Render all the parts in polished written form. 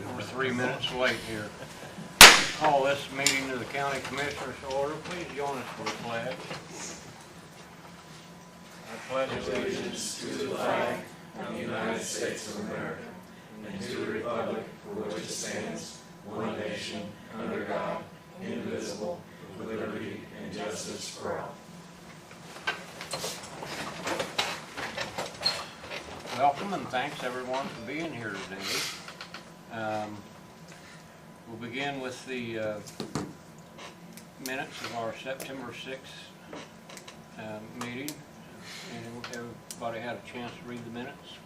We're 3 minutes late here. Call this meeting of the County Commissioners to order. Please join us for the pledge. I pledge allegiance to the flag of the United States of America and to the republic for which it stands, one nation, under God, indivisible, with liberty and justice for all. Welcome and thanks everyone for being here today. We'll begin with the minutes of our September 6th meeting. And everybody had a chance to read the minutes?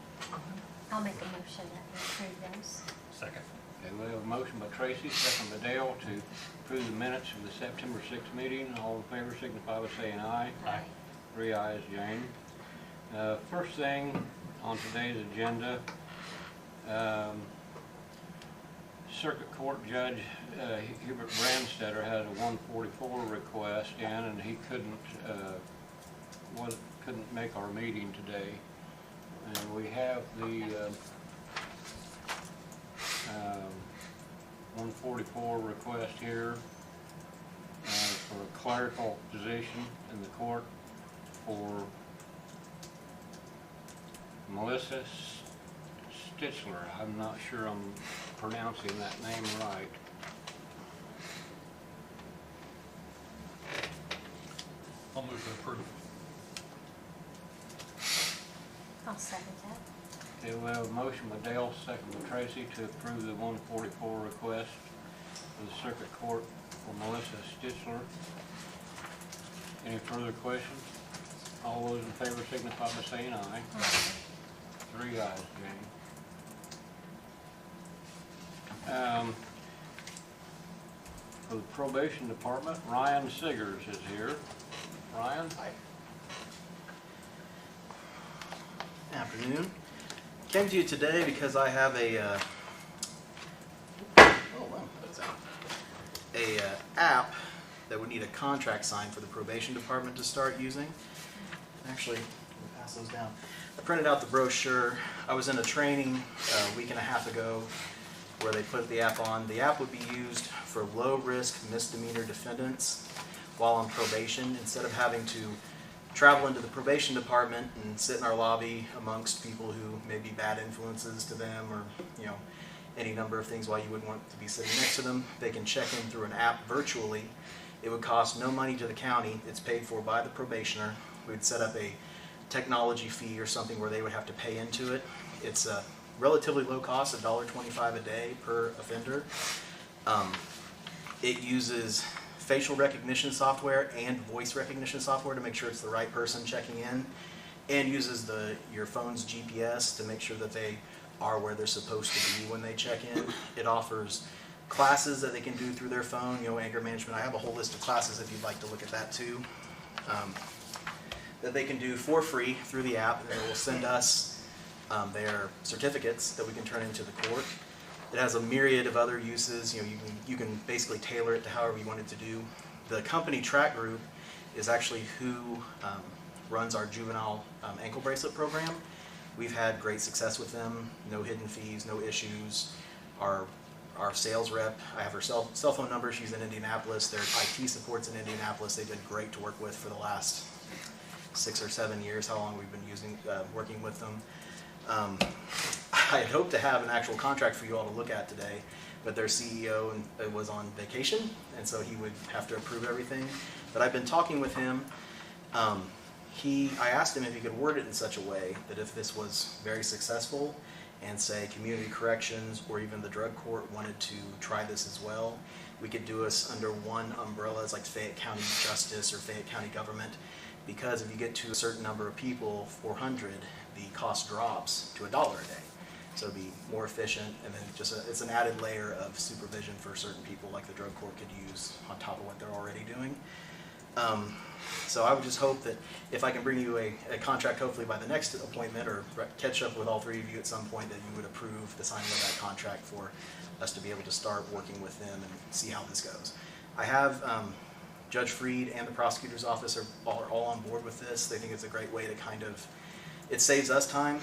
I'll make a motion that we approve those. Second. Okay, we have a motion by Tracy, second by Dale to approve the minutes of the September 6th meeting. All in favor signify by saying aye. Aye. 3 ayes, Jane. First thing on today's agenda, Circuit Court Judge Hubert Brandstetter had a 144 request in, and he couldn't make our meeting today. And we have the 144 request here for a clerical position in the court for Melissa Stichler. I'm not sure I'm pronouncing that name right. I'll move to approve. I'll second that. Okay, we have a motion by Dale, second by Tracy to approve the 144 request for the Circuit Court for Melissa Stichler. Any further questions? All those in favor signify by saying aye. Aye. 3 ayes, Jane. For the probation department, Ryan Siggers is here. Ryan? Hi. Afternoon. Came to you today because I have a app that would need a contract signed for the probation department to start using. Actually, we'll pass those down. I printed out the brochure. I was in a training a week and a half ago where they put the app on. The app would be used for low-risk misdemeanor defendants while on probation, instead of having to travel into the probation department and sit in our lobby amongst people who may be bad influences to them, or any number of things why you wouldn't want to be sitting next to them. They can check in through an app virtually. It would cost no money to the county. It's paid for by the probationer. We'd set up a technology fee or something where they would have to pay into it. It's a relatively low cost, $1.25 a day per offender. It uses facial recognition software and voice recognition software to make sure it's the right person checking in, and uses your phone's GPS to make sure that they are where they're supposed to be when they check in. It offers classes that they can do through their phone, anger management. I have a whole list of classes if you'd like to look at that too, that they can do for free through the app, and they will send us their certificates that we can turn into the court. It has a myriad of other uses. You can basically tailor it to however you want it to do. The company Track Group is actually who runs our juvenile ankle bracelet program. We've had great success with them. No hidden fees, no issues. Our sales rep, I have her cell phone number. She's in Indianapolis. Their IT support's in Indianapolis. They've been great to work with for the last 6 or 7 years, how long we've been working with them. I had hoped to have an actual contract for you all to look at today, but their CEO was on vacation, and so he would have to approve everything. But I've been talking with him. I asked him if he could word it in such a way that if this was very successful, and say community corrections or even the drug court wanted to try this as well, we could do us under one umbrella as like Fayette County Justice or Fayette County Government, because if you get to a certain number of people, 400, the cost drops to $1 a day. So it'd be more efficient, and then it's an added layer of supervision for certain people like the drug court could use on top of what they're already doing. So I would just hope that if I can bring you a contract hopefully by the next appointment, or catch up with all 3 of you at some point, that you would approve the signing of that contract for us to be able to start working with them and see how this goes. I have Judge Freed and the prosecutor's office are all on board with this. They think it's a great way to it saves us time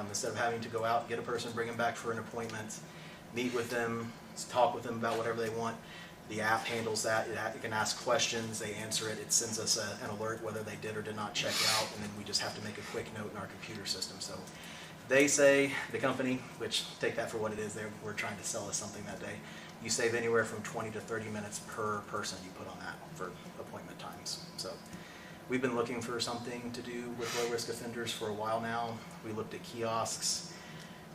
instead of having to go out, get a person, bring them back for an appointment, meet with them, talk with them about whatever they want. The app handles that. You can ask questions, they answer it. It sends us an alert whether they did or did not check out, and then we just have to make a quick note in our computer system. So they say, the company, which take that for what it is, they were trying to sell us something that day, you save anywhere from 20 to 30 minutes per person you put on that for appointment times. So we've been looking for something to do with low-risk offenders for a while now. We looked at kiosks.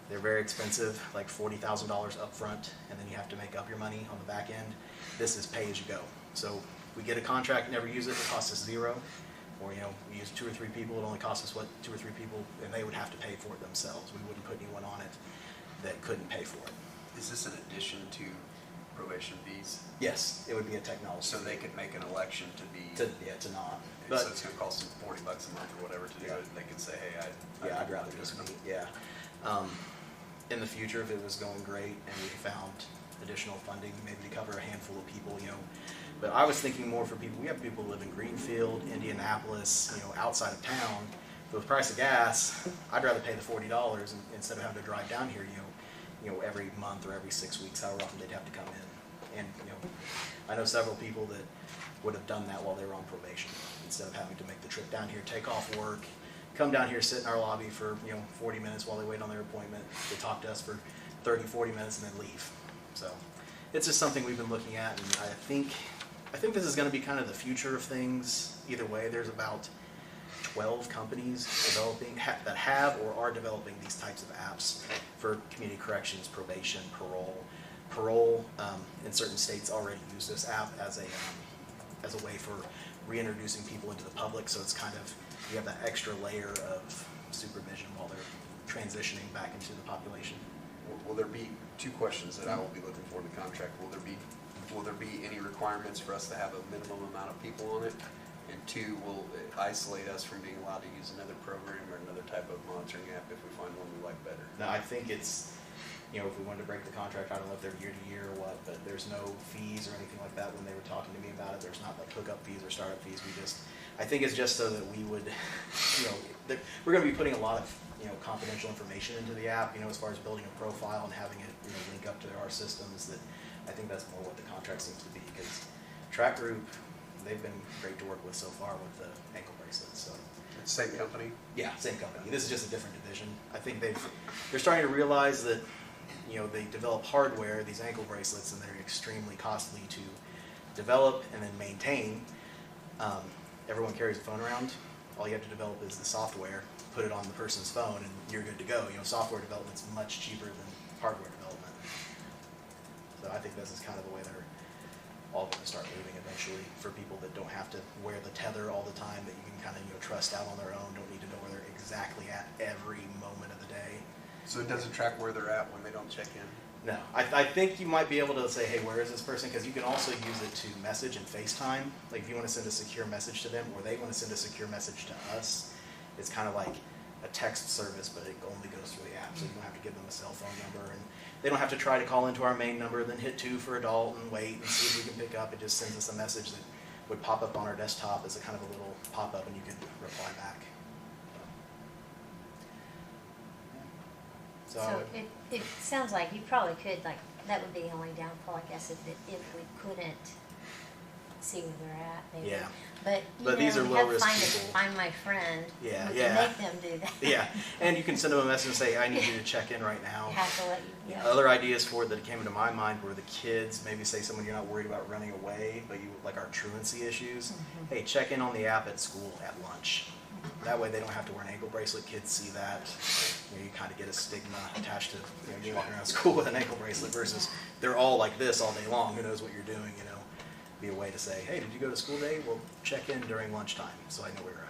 They're very expensive, like $40,000 up front, and then you have to make up your money on the back end. This is pay-as-you-go. So we get a contract, never use it, it costs us $0. Or, we use 2 or 3 people, it only costs us, 2 or 3 people, and they would have to pay for it themselves. We wouldn't put anyone on it that couldn't pay for it. Is this in addition to probation fees? Yes, it would be a technology. So they could make an election to be... to not. So it's going to cost them $40 a month or whatever to do it, and they could say, hey, I'd rather just meet, yeah. In the future, if it was going great and we found additional funding, maybe to cover a handful of people, But I was thinking more for people, we have people who live in Greenfield, Indianapolis, outside of town. But with the price of gas, I'd rather pay the $40 instead of having to drive down here, every month or every 6 weeks, however often they'd have to come in. And, I know several people that would have done that while they were on probation, instead of having to make the trip down here, take off work, come down here, sit in our lobby for 40 minutes while they wait on their appointment. They talk to us for 30, 40 minutes and then leave. So it's just something we've been looking at, and I think this is going to be kind of the future of things. Either way, there's about 12 companies developing that have or are developing these types of apps for community corrections, probation, parole. Parole in certain states already use this app as a way for reintroducing people into the public. So it's kind of, you have that extra layer of supervision while they're transitioning back into the population. Will there be 2 questions that I will be looking for in the contract? Will there be any requirements for us to have a minimum amount of people on it? And 2, will it isolate us from being allowed to use another program or another type of monitoring app if we find one we like better? No, I think it's, if we wanted to break the contract, I don't know if they're year to year or what, but there's no fees or anything like that when they were talking to me about it. There's not like hookup fees or startup fees. I think it's just so that we would, we're going to be putting a lot of, confidential information into the app, as far as building a profile and having it, link up to our systems. That I think that's more what the contract seems to be, because Track Group, they've been great to work with so far with the ankle bracelets. So It's the same company? yeah, same company. This is just a different division. I think they're starting to realize that, they develop hardware, these ankle bracelets, and they're extremely costly to develop and then maintain. Everyone carries a phone around. All you have to develop is the software, put it on the person's phone, and you're good to go. Software development's much cheaper than hardware development. So I think this is kind of the way they're all going to start moving eventually, for people that don't have to wear the tether all the time, that you can kind of trust out on their own, don't need to know where they're exactly at every moment of the day. So it doesn't track where they're at when they don't check in? No, I think you might be able to say, hey, where is this person? Because you can also use it to message and FaceTime. Like if you want to send a secure message to them, or they want to send a secure message to us, it's kind of like a text service, but it only goes through the app, so you don't have to give them a cell phone number, and they don't have to try to call into our main number, then hit 2 for adult and wait and see if we can pick up. It just sends us a message that would pop up on our desktop as a kind of a little pop-up, and you can reply back. So it sounds like you probably could, like, that would be the only downfall, I guess, if we couldn't see where they're at, maybe. Yeah. But these are you have to low-risk find people. find my friend. Yeah, and yeah. make them do that. Yeah, and you can send them a message and say, I need you to check in right now. You have to let you, yeah. Other ideas for it that came into my mind were the kids, maybe say someone you're not worried about running away, but you like our truancy issues. Mm-hmm. Hey, check in on the app at school at lunch. That way they don't have to wear an ankle bracelet. Kids see that. You kind of get a stigma attached to you walking around school with an ankle bracelet versus they're all like this all day long. Who knows what you're doing, Be a way to say, hey, did you go to school today? Well, check in during lunchtime so I know where you're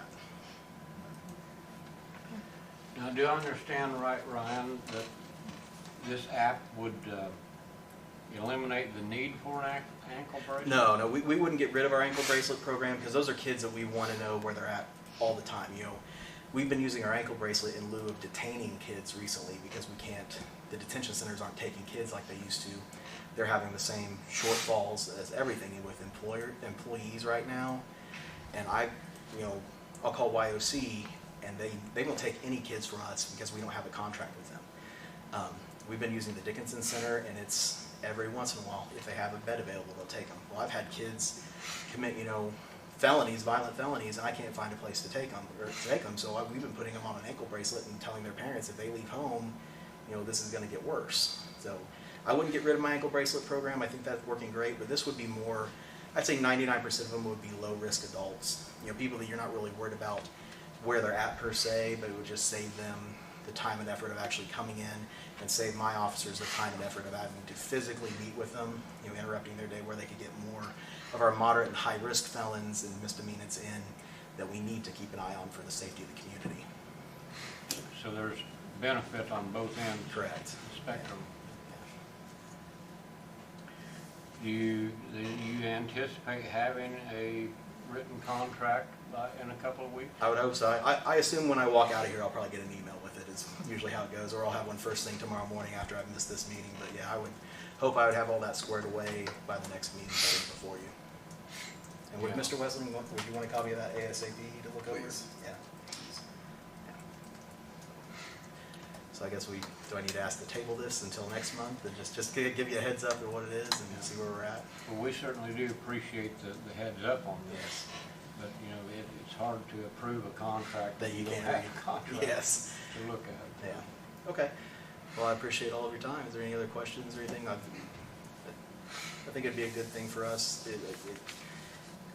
at. Now, do I understand right, Ryan, that this app would eliminate the need for an ankle bracelet? No, we wouldn't get rid of our ankle bracelet program, because those are kids that we want to know where they're at all the time. We've been using our ankle bracelet in lieu of detaining kids recently, because the detention centers aren't taking kids like they used to. They're having the same shortfalls as everything with employees right now. And I'll call YOC, and they won't take any kids from us because we don't have a contract with them. we've been using the Dickinson Center, and it's every once in a while, if they have a bed available, they'll take them. Well, I've had kids commit, felonies, violent felonies, and I can't find a place to take them, so we've been putting them on an ankle bracelet and telling their parents if they leave home, this is going to get worse. So I wouldn't get rid of my ankle bracelet program. I think that's working great, but this would be more, I'd say 99% of them would be low-risk adults, people that you're not really worried about where they're at per se, but it would just save them the time and effort of actually coming in, and save my officers the time and effort of having to physically meet with them, interrupting their day, where they could get more of our moderate and high-risk felons and misdemeanors in that we need to keep an eye on for the safety of the community. So there's benefit on both ends. Correct. Of the spectrum. Do you anticipate having a written contract in a couple of weeks? I would hope so. I assume when I walk out of here, I'll probably get an email with it, is usually how it goes, or I'll have one first thing tomorrow morning after I've missed this meeting. But yeah, I would hope I would have all that squared away by the next meeting before you. And would Yeah. Mr. Wesley, would you want a copy of that ASAP to look over? Please. Yeah. So I guess do I need to ask to table this until next month, and just give you a heads up of what it is and see where we're at? Well, we certainly do appreciate the heads up on this. Yes. But, it's hard to approve a contract That you don't can't have read. a contract Yes. to look at. Yeah. Okay. Well, I appreciate all of your time. Is there any other questions or anything? I think it'd be a good thing for us.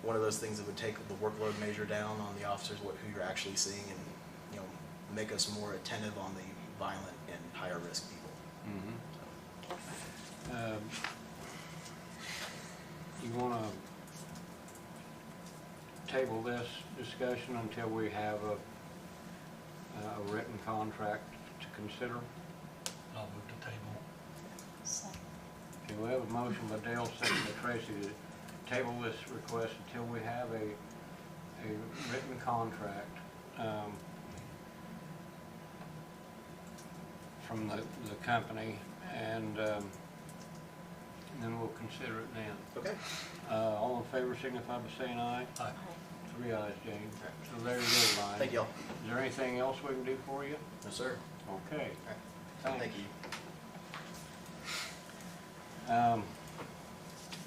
One of those things that would take the workload measure down on the officers, who you're actually seeing, and make us more attentive on the violent and higher risk people. Mm-hmm. You want to table this discussion until we have a written contract to consider? I'll move to table. So, Okay, we have a motion by Dale, second by Tracy, to table this request until we have a written contract from the company, and then we'll consider it then. Okay. All in favor signify by saying aye. Aye. 3 ayes, Jane. So there you go, Ryan. Thank y'all. Is there anything else we can do for you? No, sir. Okay. Thank Thanks. you.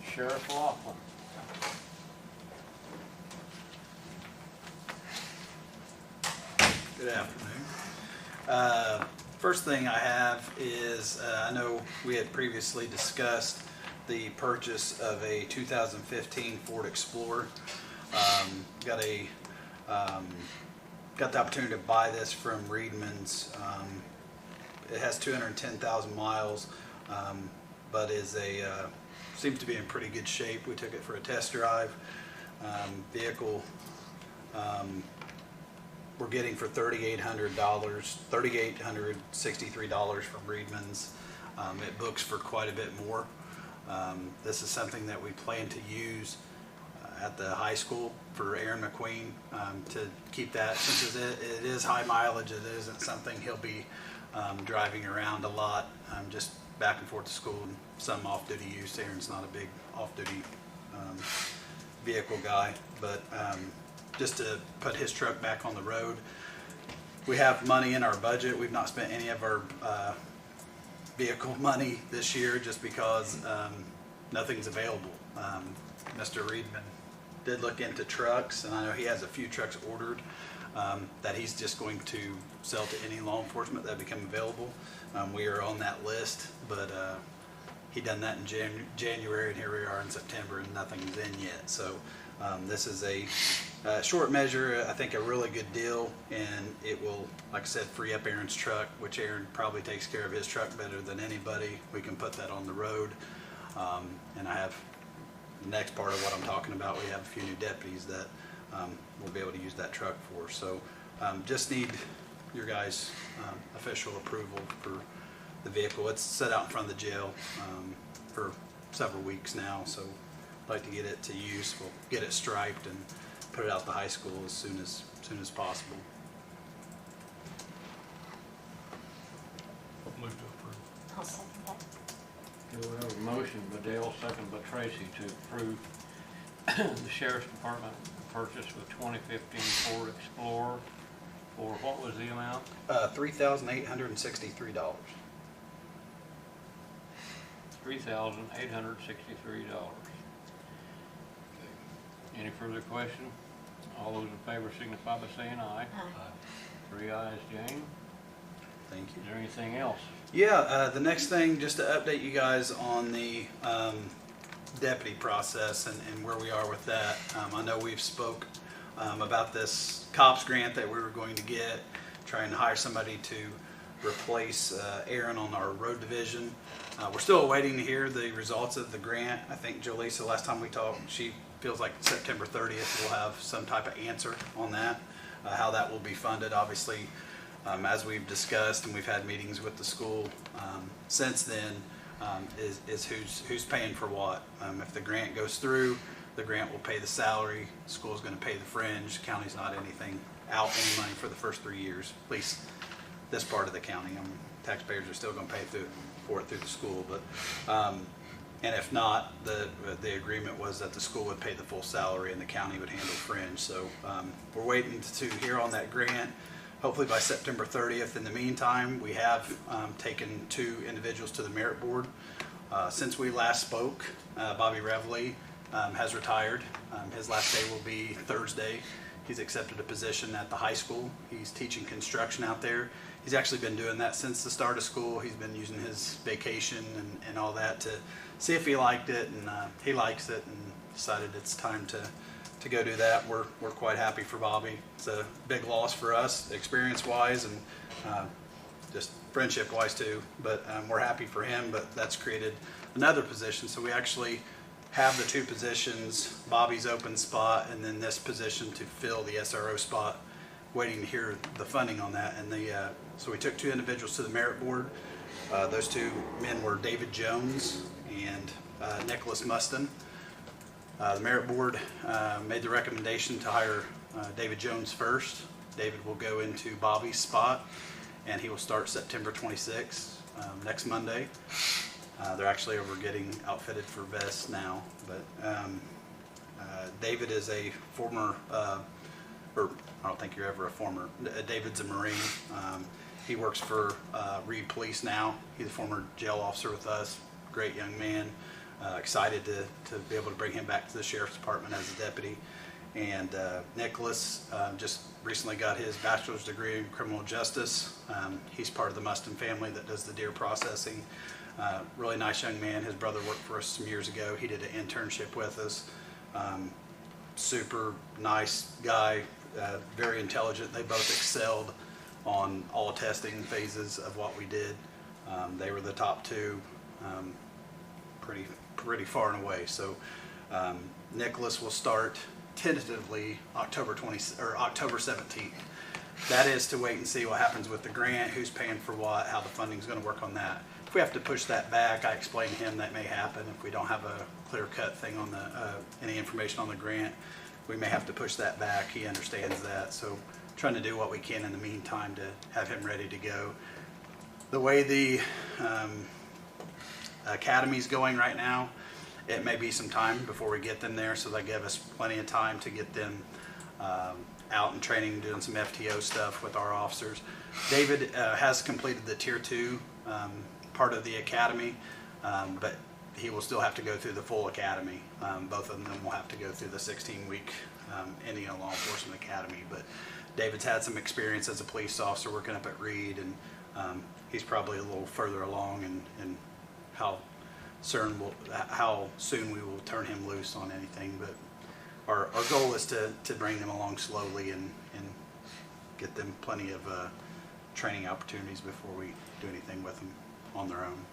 Sheriff Laughlin. Good afternoon. First thing I have is, I know we had previously discussed the purchase of a 2015 Ford Explorer. Got the opportunity to buy this from Reedman's. It has 210,000 miles, but seems to be in pretty good shape. We took it for a test drive. Vehicle we're getting for $3,863 from Reedman's. It books for quite a bit more. This is something that we plan to use at the high school for Aaron McQueen, to keep that, since it is high mileage. It isn't something he'll be driving around a lot, just back and forth to school and some off-duty use. Aaron's not a big off-duty vehicle guy, but just to put his truck back on the road. We have money in our budget. We've not spent any of our vehicle money this year just because nothing's available. Mr. Reedman did look into trucks, and I know he has a few trucks ordered that he's just going to sell to any law enforcement that become available. We are on that list, but he done that in January, and here we are in September, and nothing's in yet. So this is a short measure, I think a really good deal, and it will, like I said, free up Aaron's truck, which Aaron probably takes care of his truck better than anybody. We can put that on the road, and I have the next part of what I'm talking about. We have a few new deputies that we'll be able to use that truck for. So just need your guys' official approval for the vehicle. It's set out in front of the jail for several weeks now, so I'd like to get it to use. We'll get it striped and put it out to high school as soon as possible. Move to approve. I'll second that. Okay, we have a motion by Dale, second by Tracy, to approve the Sheriff's Department purchase of a 2015 Ford Explorer for, what was the amount? $3,863. $3,863. Any further question? All those in favor signify by saying aye. Aye. 3 ayes, Jane. Thank you. Is there anything else? Yeah, the next thing, just to update you guys on the deputy process and where we are with that. I know we've spoke about this COPS grant that we were going to get, trying to hire somebody to replace Aaron on our road division. We're still waiting to hear the results of the grant. I think Jolisa, last time we talked, she feels like September 30th we'll have some type of answer on that, how that will be funded. Obviously, as we've discussed and we've had meetings with the school since then, is who's paying for what. If the grant goes through, the grant will pay the salary, school's going to pay the fringe, county's not any money for the first 3 years, at least this part of the county. Taxpayers are still going to pay for it through the school, but and if not, the agreement was that the school would pay the full salary and the county would handle fringe. So we're waiting to hear on that grant, hopefully by September 30th. In the meantime, we have taken 2 individuals to the merit board. Since we last spoke, Bobby Reveley has retired. His last day will be Thursday. He's accepted a position at the high school. He's teaching construction out there. He's actually been doing that since the start of school. He's been using his vacation and all that to see if he liked it, and he likes it and decided it's time to go do that. We're quite happy for Bobby. It's a big loss for us, experience-wise and just friendship-wise too. But we're happy for him, but that's created another position. So we actually have the 2 positions, Bobby's open spot, and then this position to fill the SRO spot, waiting to hear the funding on that. And so we took 2 individuals to the merit board. Those 2 men were David Jones and Nicholas Muston. The merit board made the recommendation to hire David Jones first. David will go into Bobby's spot, and he will start September 26th, next Monday. They're actually over getting outfitted for vests now, but David is a former, or I don't think you're ever a former, David's a Marine. He works for Reed Police now. He's a former jail officer with us, great young man. Excited to be able to bring him back to the Sheriff's Department as a deputy. And Nicholas just recently got his bachelor's degree in criminal justice. He's part of the Mustin family that does the deer processing. Really nice young man. His brother worked for us some years ago. He did an internship with us. Super nice guy, very intelligent. They both excelled on all testing phases of what we did. They were the top 2, pretty far and away. So Nicholas will start tentatively October 17th. That is to wait and see what happens with the grant, who's paying for what, how the funding is going to work on that. If we have to push that back, I explained to him that may happen. If we don't have a clear-cut thing on any information on the grant, we may have to push that back. He understands that. So trying to do what we can in the meantime to have him ready to go. The way the academy's going right now, it may be some time before we get them there, so they give us plenty of time to get them out and training, doing some FTO stuff with our officers. David has completed the Tier 2 part of the academy, but he will still have to go through the full academy. Both of them will have to go through the 16-week Indiana Law Enforcement Academy. But David's had some experience as a police officer working up at Reed, and he's probably a little further along in how soon we will turn him loose on anything. But our goal is to bring them along slowly and get them plenty of training opportunities before we do anything with them on their own.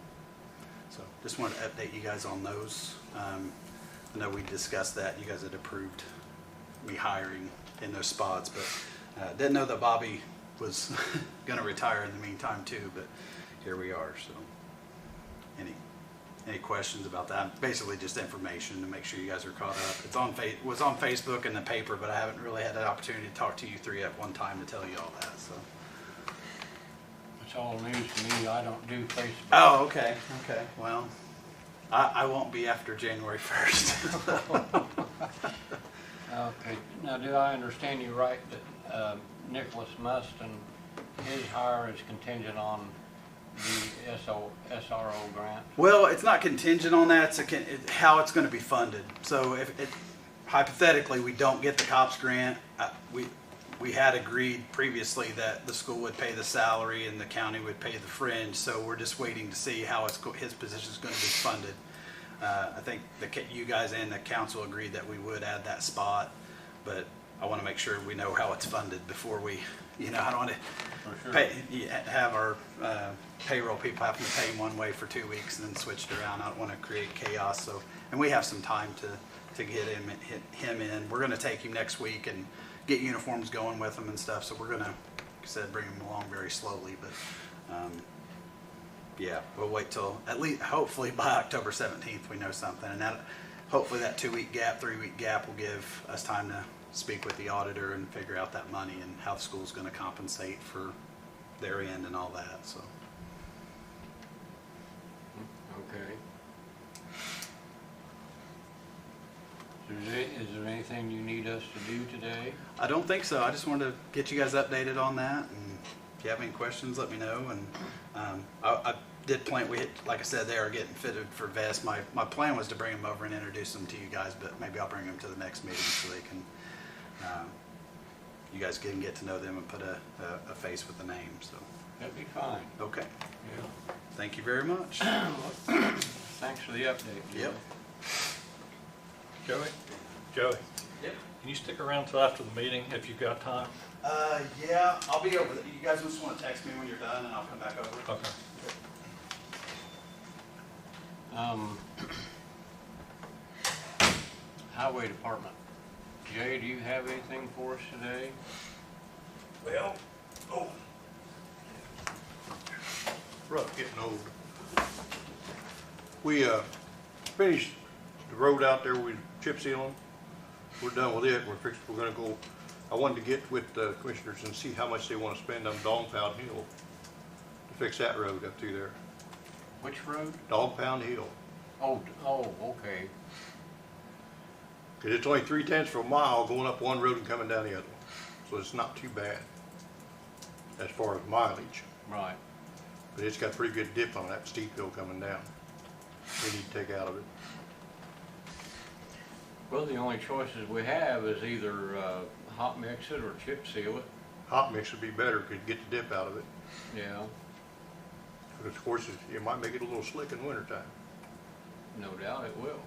So just wanted to update you guys on those. I know we discussed that. You guys had approved me hiring in those spots, but didn't know that Bobby was going to retire in the meantime too, but here we are. So any questions about that? Basically just information to make sure you guys are caught up. It was on Facebook and the paper, but I haven't really had an opportunity to talk to you 3 at one time to tell you all that. So It's all news to me. I don't do Facebook. oh, okay. Well, I won't be after January 1st. Okay, now do I understand you right that Nicholas Mustin, his hire is contingent on the SRO grant? Well, it's not contingent on that. How it's going to be funded. So if hypothetically we don't get the COPS grant, we had agreed previously that the school would pay the salary and the county would pay the fringe. So we're just waiting to see how his position is going to be funded. I think you guys and the council agreed that we would add that spot, but I want to make sure we know how it's funded before we, I don't want to For sure. have our payroll people having to pay him one way for 2 weeks and then switch it around. I don't want to create chaos. So, and we have some time to get him in. We're going to take him next week and get uniforms going with him and stuff. So we're going to, like I said, bring him along very slowly. But yeah, we'll wait till at least hopefully by October 17th we know something, and that hopefully that 2-week gap, 3-week gap will give us time to speak with the auditor and figure out that money and how the school's going to compensate for their end and all that. So. Okay. Is there anything you need us to do today? I don't think so. I just wanted to get you guys updated on that, and if you have any questions, let me know. And I did plan. Like I said, they are getting fitted for vests. My plan was to bring them over and introduce them to you guys, but maybe I'll bring them to the next meeting so they can. You guys can get to know them and put a face with the name. So. That'd be fine. Okay. Yeah. Thank you very much. Thanks for the update. Yep. Joey? Yep. Can you stick around till after the meeting if you've got time? Yeah, I'll be over. You guys just want to text me when you're done, and I'll come back over. Okay. Highway Department. Jay, do you have anything for us today? Well, rough getting old. We finished the road out there with chip sealing. We're done with it. We're gonna go. I wanted to get with the commissioners and see how much they want to spend on Dog Pound Hill to fix that road up through there. Which road? Dog Pound Hill. Oh, okay. Cause it's only 3/10 of a mile going up one road and coming down the other one. So it's not too bad as far as mileage. Right. But it's got a pretty good dip on that steep hill coming down. We need to take out of it. Well, the only choices we have is either hot mix it or chip seal it. Hot mix would be better, could get the dip out of it. Yeah, But of course, it might make it a little slick in wintertime. no doubt it will.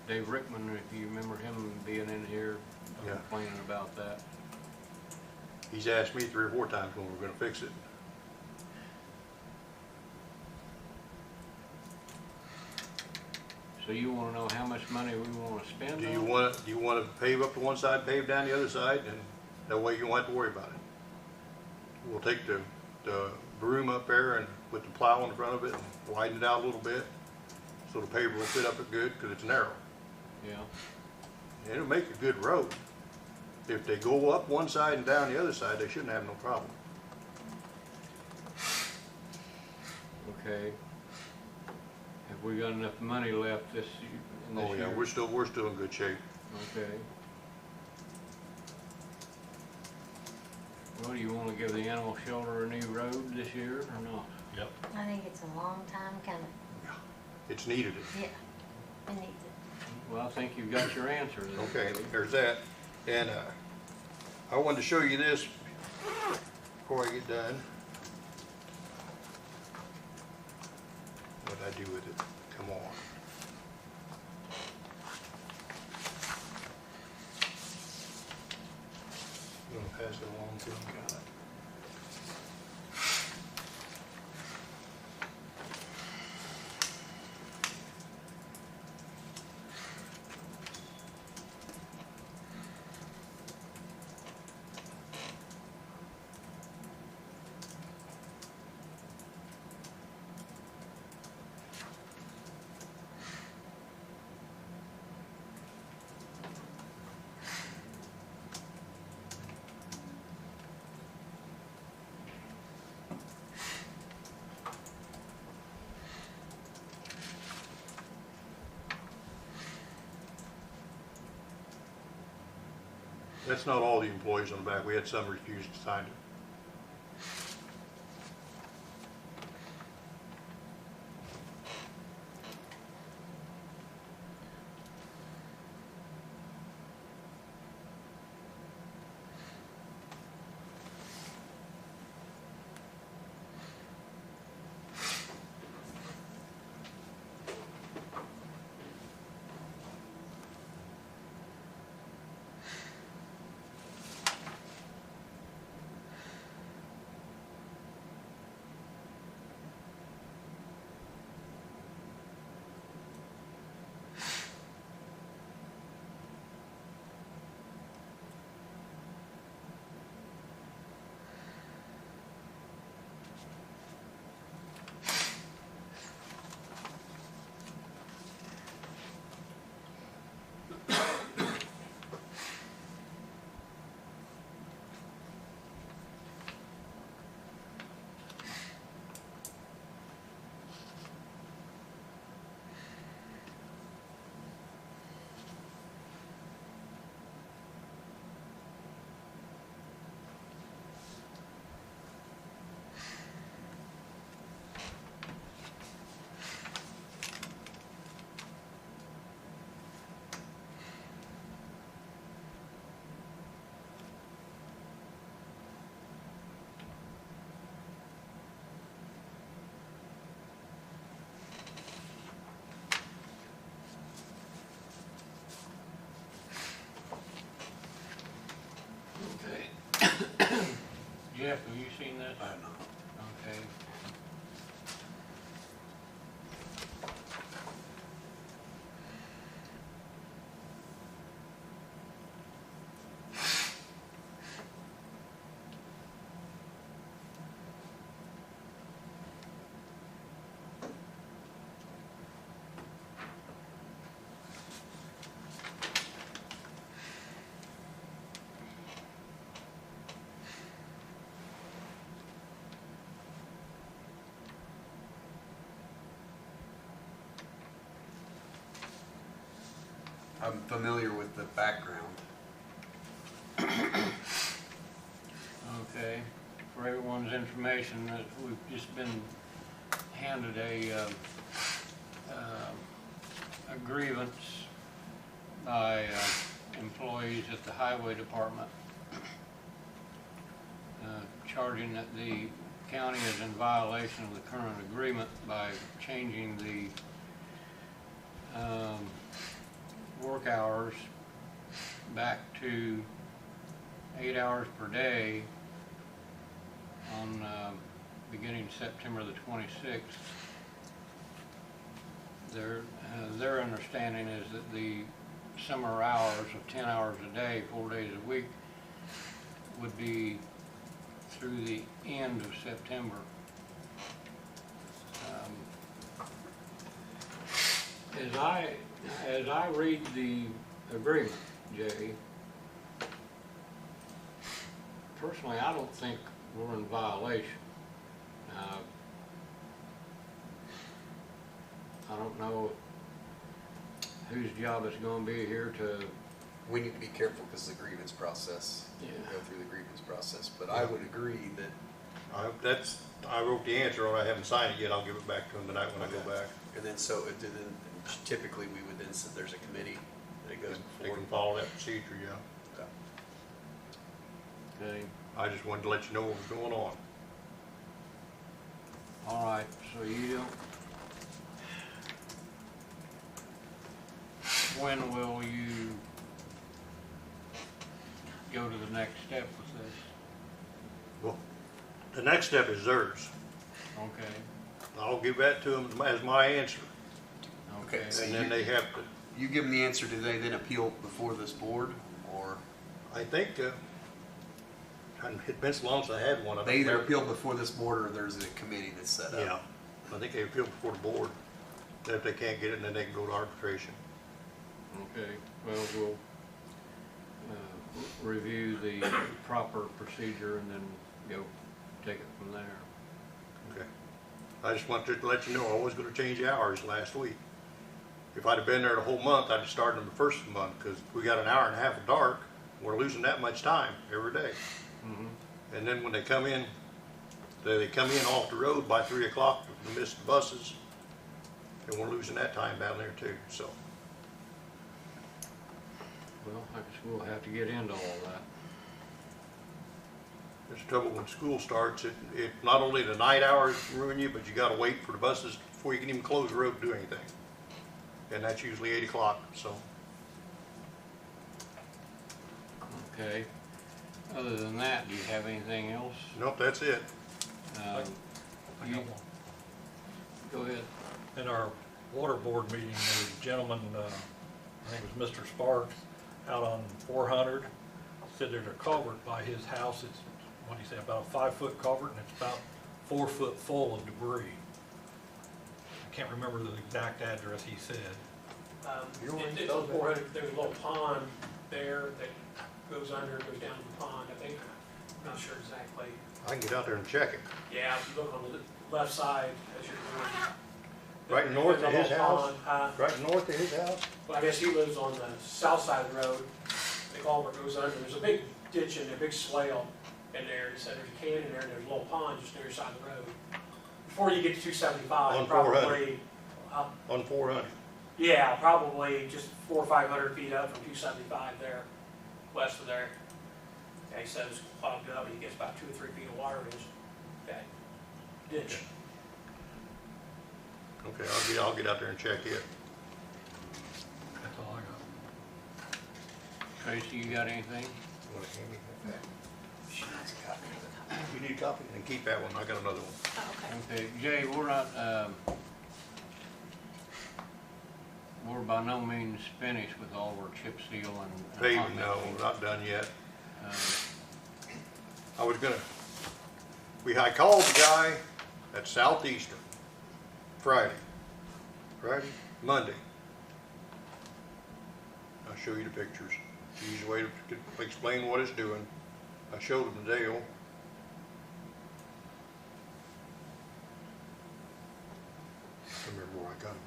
Dave Rickman, if you remember him being in here Yeah. complaining about that. He's asked me 3 or 4 times when we're gonna fix it. So you want to know how much money we want to spend Do on it? you want to pave up to one side, pave down the other side, and that way you won't have to worry about it. We'll take the broom up there and put the plow in front of it and widen it out a little bit so the paver will fit up it good because it's narrow. Yeah, And it'll make a good road. If they go up one side and down the other side, they shouldn't have no problem. okay. Have we got enough money left in this Oh yeah, year? we're still in good shape. Okay. Well, do you want to give the animal shelter a new road this year or not? Yep. I think it's a long time coming. It's needed. Yeah, it needs it. Well, I think you've got your answer there. Okay, there's that. And I wanted to show you this before I get done. What'd I do with it? Come on. I'm gonna pass it along to him. Got it. That's not all the employees on the back. We had some refuse to sign it. Jeff, have you seen this? I don't know. Okay. I'm familiar with the background. Okay, for everyone's information, that we've just been handed a grievance by employees at the highway department, charging that the county is in violation of the current agreement by changing the work hours back to 8 hours per day on beginning September the 26th. Their understanding is that the summer hours of 10 hours a day, 4 days a week, would be through the end of September. As I read the agreement, Jay, personally, I don't think we're in violation. I don't know whose job it's going to be here to. We need to be careful because the grievance process, Yeah. go through the grievance process, but I would agree that. I wrote the answer on it. I haven't signed it yet. I'll give it back to him tonight when I go back. And then typically we would then, there's a committee that it goes They before. can follow that procedure, yeah. Okay. I just wanted to let you know what was going on. All right. So you don't. When will you go to the next step with this? Well, the next step is theirs. Okay. I'll give that to them as my answer. Okay. So And then they have to, You give them the answer, do they then appeal before this board, or I think, it's been so long since I had one. I they don't either remember. appeal before this board or there's a committee that's set up? Yeah, I think they appeal before the board. Then if they can't get it, then they can go to arbitration. Okay, well, we'll review the proper procedure and then go take it from there. Okay. I just wanted to let you know, I was gonna change the hours last week. If I'd have been there the whole month, I'd have started on the first of the month, because we got an hour and a half of dark, We're losing that much time every day. Mhm. And then when they come in, they come in off the road by 3 o'clock to miss the buses, and we're losing that time down there too, so. Well, I guess we'll have to get into all that. There's trouble when school starts, it not only the night hours ruin you, but you gotta wait for the buses before you can even close the road to do anything. And that's usually 8 o'clock, so. Okay. Other than that, do you have anything else? Nope, that's it. Um, I you- got one. Go ahead. In our water board meeting, the gentleman, I think it was Mr. Sparks, out on 400, said there's a culvert by his house. It's, what do you say, about a 5-foot culvert, and it's about 4 foot full of debris. I can't remember the exact address he said. It's on 400, there's a little pond there that goes under, goes down to the pond, I think, I'm not sure exactly. I can get out there and check it. Yeah, if you look on the left side as you're going. Right north of his there's a house? little pond, Right north of his house? well, I guess he lives on the south side of the road, the culvert goes under, there's a big ditch in there, a big swale in there, he said there's a canyon there, and there's a little pond just near your side of the road. Before you get to 275, On 400. probably, On 400. yeah, probably just 400 or 500 feet up from 275 there, west of there. Yeah, he says it's clogged up, and he gets about 2 or 3 feet of water in his that ditch. Okay, I'll get out there and check it. That's all I got. Tracy, you got anything? You wanna hand me that? She needs a copy of it. You need a copy? Then keep that one, I got another one. Oh, okay. Okay, Jay, we're not, we're by no means finished with all of our chip seal and. Paving, no, not done yet. I called the guy at Southeastern Friday, Monday. I'll show you the pictures. Easy way to explain what it's doing. I showed him the deal. I remember where I got him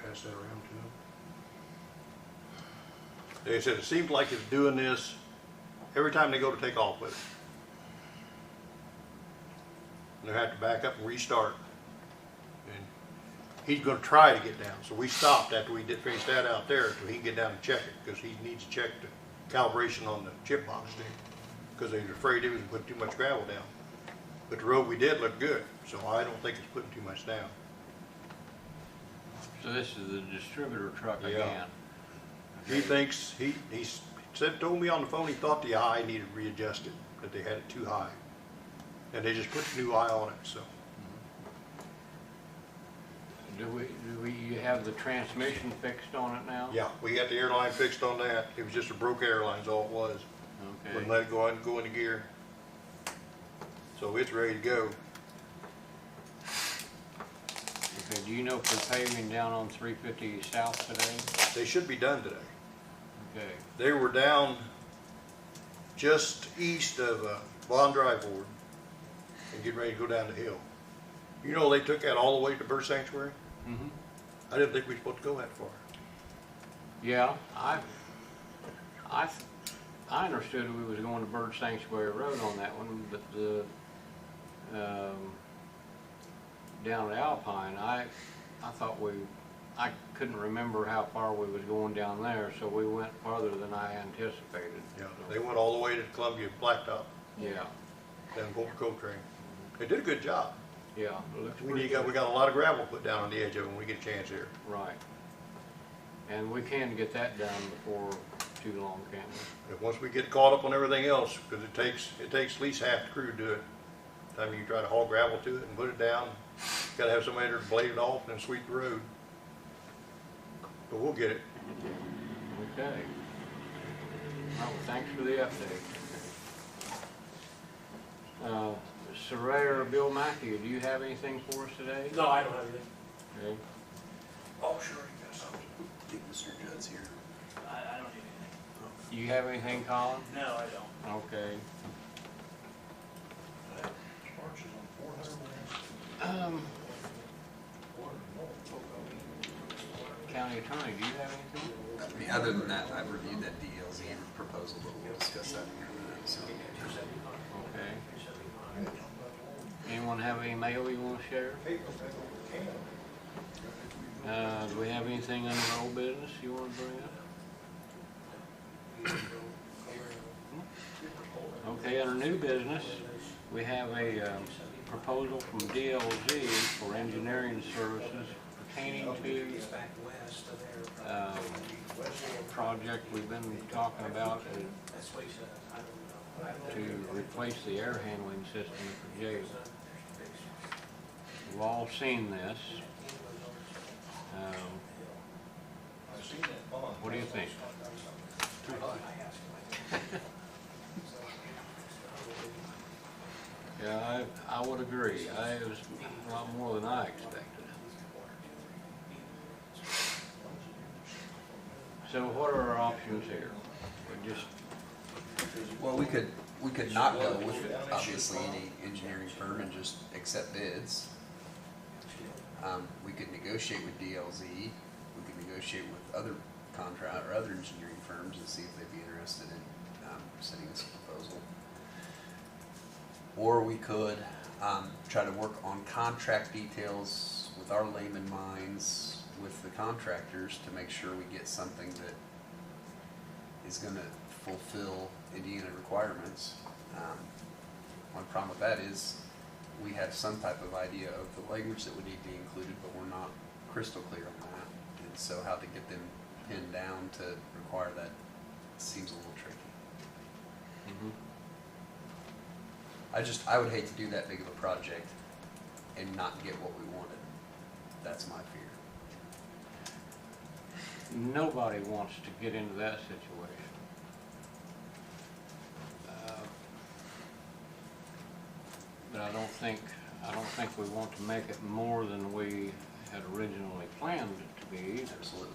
at. Pass that around to him. They said it seems like it's doing this every time they go to take off with it. And they have to back up and restart. And he's going to try to get down. So we stopped after we did finish that out there so he can get down and check it, because he needs to check the calibration on the chip box stick, because they were afraid it was putting too much gravel down. But the road we did looked good, so I don't think it's putting too much down. So this is the distributor truck Yeah. again? He thinks, he told me on the phone he thought the eye needed readjusted, that they had it too high. And they just put the new eye on it, so. Do we have the transmission fixed on it now? Yeah, we got the airline fixed on that. It was just a broke airline is all it was. Okay. Wouldn't let it go out and go into gear. So it's ready to go. Okay, do you know if they're paving down on 350 South today? They should be done today. Okay, They were down just east of Bond Drive Board and getting ready to go down the hill. You know, they took that all the way to Bird Sanctuary? mm-hmm. I didn't think we were supposed to go that far. Yeah, I understood we was going to Bird Sanctuary Road on that one, but the, down at Alpine, I thought I couldn't remember how far we was going down there, so we went farther than I anticipated. Yeah, they went all the way to Columbia Blacktop, Yeah, down Fort Coltrane. They did a good job. yeah, it looks We pretty got good. a lot of gravel put down on the edge of it when we get a chance here. Right. And we can get that done before too long, can't we? But once we get caught up on everything else, because it takes at least half the crew to do it. Time you try to haul gravel to it and put it down, gotta have somebody there to blade it off and then sweep the road. But we'll get it. Okay. Well, thanks for the update. Surveyor Bill Mackey, do you have anything for us today? No, I don't have anything. Okay. Oh, sure, you got something. I think Mr. Judd's here. I don't need anything. Do you have anything, Colin? No, I don't. Okay. County attorney, do you have anything? I mean, other than that, I've reviewed that DLZ proposal, but we'll discuss that in a minute, so. Okay. Anyone have any mail you want to share? Do we have anything under old business you want to bring up? Okay, under new business, we have a proposal from DLZ for engineering services pertaining to project we've been talking about to replace the air handling system at the jail. We've all seen this. What do you think? Yeah, I would agree. It was a lot more than I expected. So what are our options here? We just, Well, we could not go with, obviously, any engineering firm and just accept bids. We could negotiate with DLZ, we could negotiate with other other engineering firms and see if they'd be interested in sending us a proposal. Or we could try to work on contract details with our layman minds with the contractors to make sure we get something that is going to fulfill Indiana requirements. One problem with that is we have some type of idea of the language that would need to be included, but we're not crystal clear on that. And so how to get them pinned down to require that seems a little tricky. I would hate to do that big of a project and not get what we wanted. That's my fear. nobody wants to get into that situation. But I don't think we want to make it more than we had originally planned it to be either. Absolutely.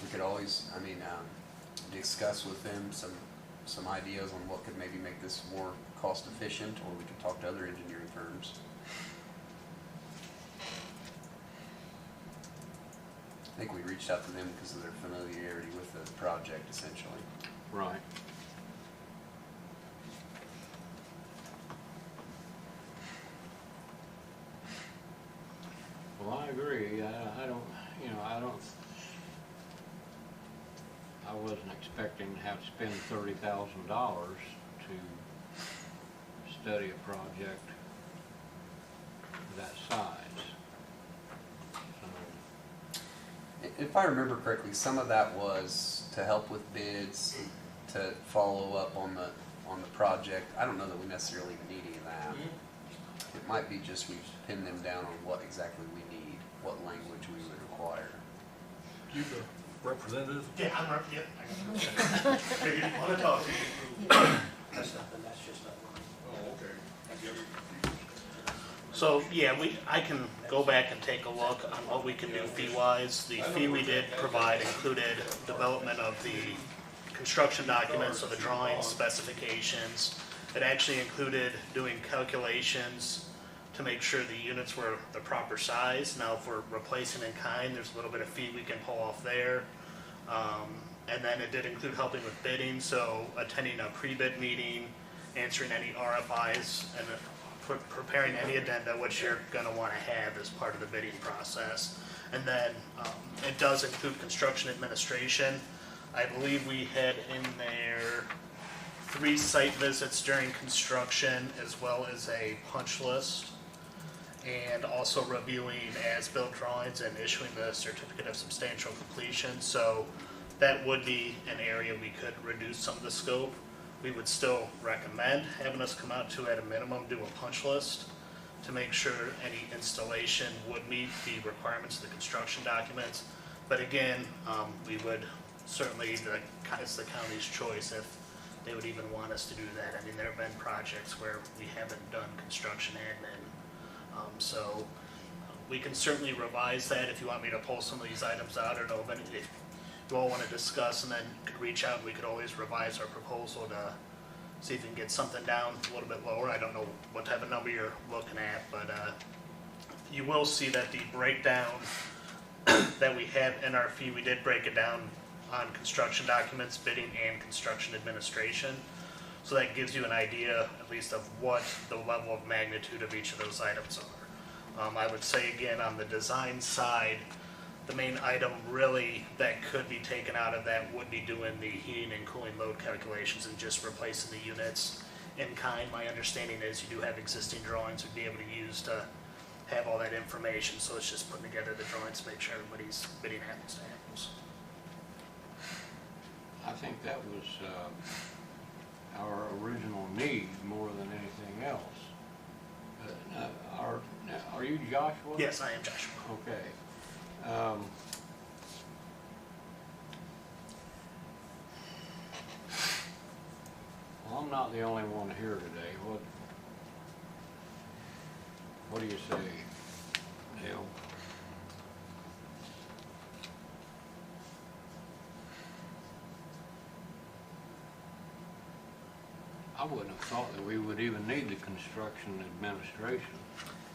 We could always, discuss with them some ideas on what could maybe make this more cost efficient, or we could talk to other engineering firms. I think we reached out to them because of their familiarity with the project, essentially. Right. Well, I agree. I wasn't expecting to have to spend $30,000 to study a project that size. So, If I remember correctly, some of that was to help with bids, to follow up on the project. I don't know that we necessarily need any of that. It might be just we pin them down on what exactly we need, what language we would require. You the representative? Yeah, I'm right, yep. I didn't want to talk to you. That's nothing, that's just a line. Oh, okay. So, yeah, I can go back and take a look on what we can do fee-wise. The fee we did provide included development of the construction documents, so the drawings, specifications. It actually included doing calculations to make sure the units were the proper size. Now, if we're replacing in kind, there's a little bit of fee we can pull off there. And then it did include helping with bidding, so attending a pre-bid meeting, answering any RFIs, and preparing any addenda which you're going to want to have as part of the bidding process. And then it does include construction administration. I believe we had in there 3 site visits during construction, as well as a punch list, and also reviewing as-built drawings and issuing the certificate of substantial completion. So that would be an area we could reduce some of the scope. We would still recommend having us come out to, at a minimum, do a punch list to make sure any installation would meet the requirements of the construction documents. But again, we would certainly, it's the county's choice if they would even want us to do that. I mean, there have been projects where we haven't done construction admin. So we can certainly revise that if you want me to pull some of these items out, or know if you all want to discuss, and then could reach out and we could always revise our proposal to see if we can get something down a little bit lower. I don't know what type of number you're looking at, but you will see that the breakdown that we have in our fee, we did break it down on construction documents, bidding, and construction administration. So that gives you an idea, at least, of what the level of magnitude of each of those items are. I would say again, on the design side, the main item really that could be taken out of that would be doing the heating and cooling load calculations and just replacing the units in kind. My understanding is you do have existing drawings we'd be able to use to have all that information, so it's just putting together the drawings to make sure everybody's bidding apples to apples. I think that was our original need more than anything else. Are you Joshua? Yes, I am Joshua. Okay. Well, I'm not the only one here today. What do you say, Neil? I wouldn't have thought that we would even need the construction administration.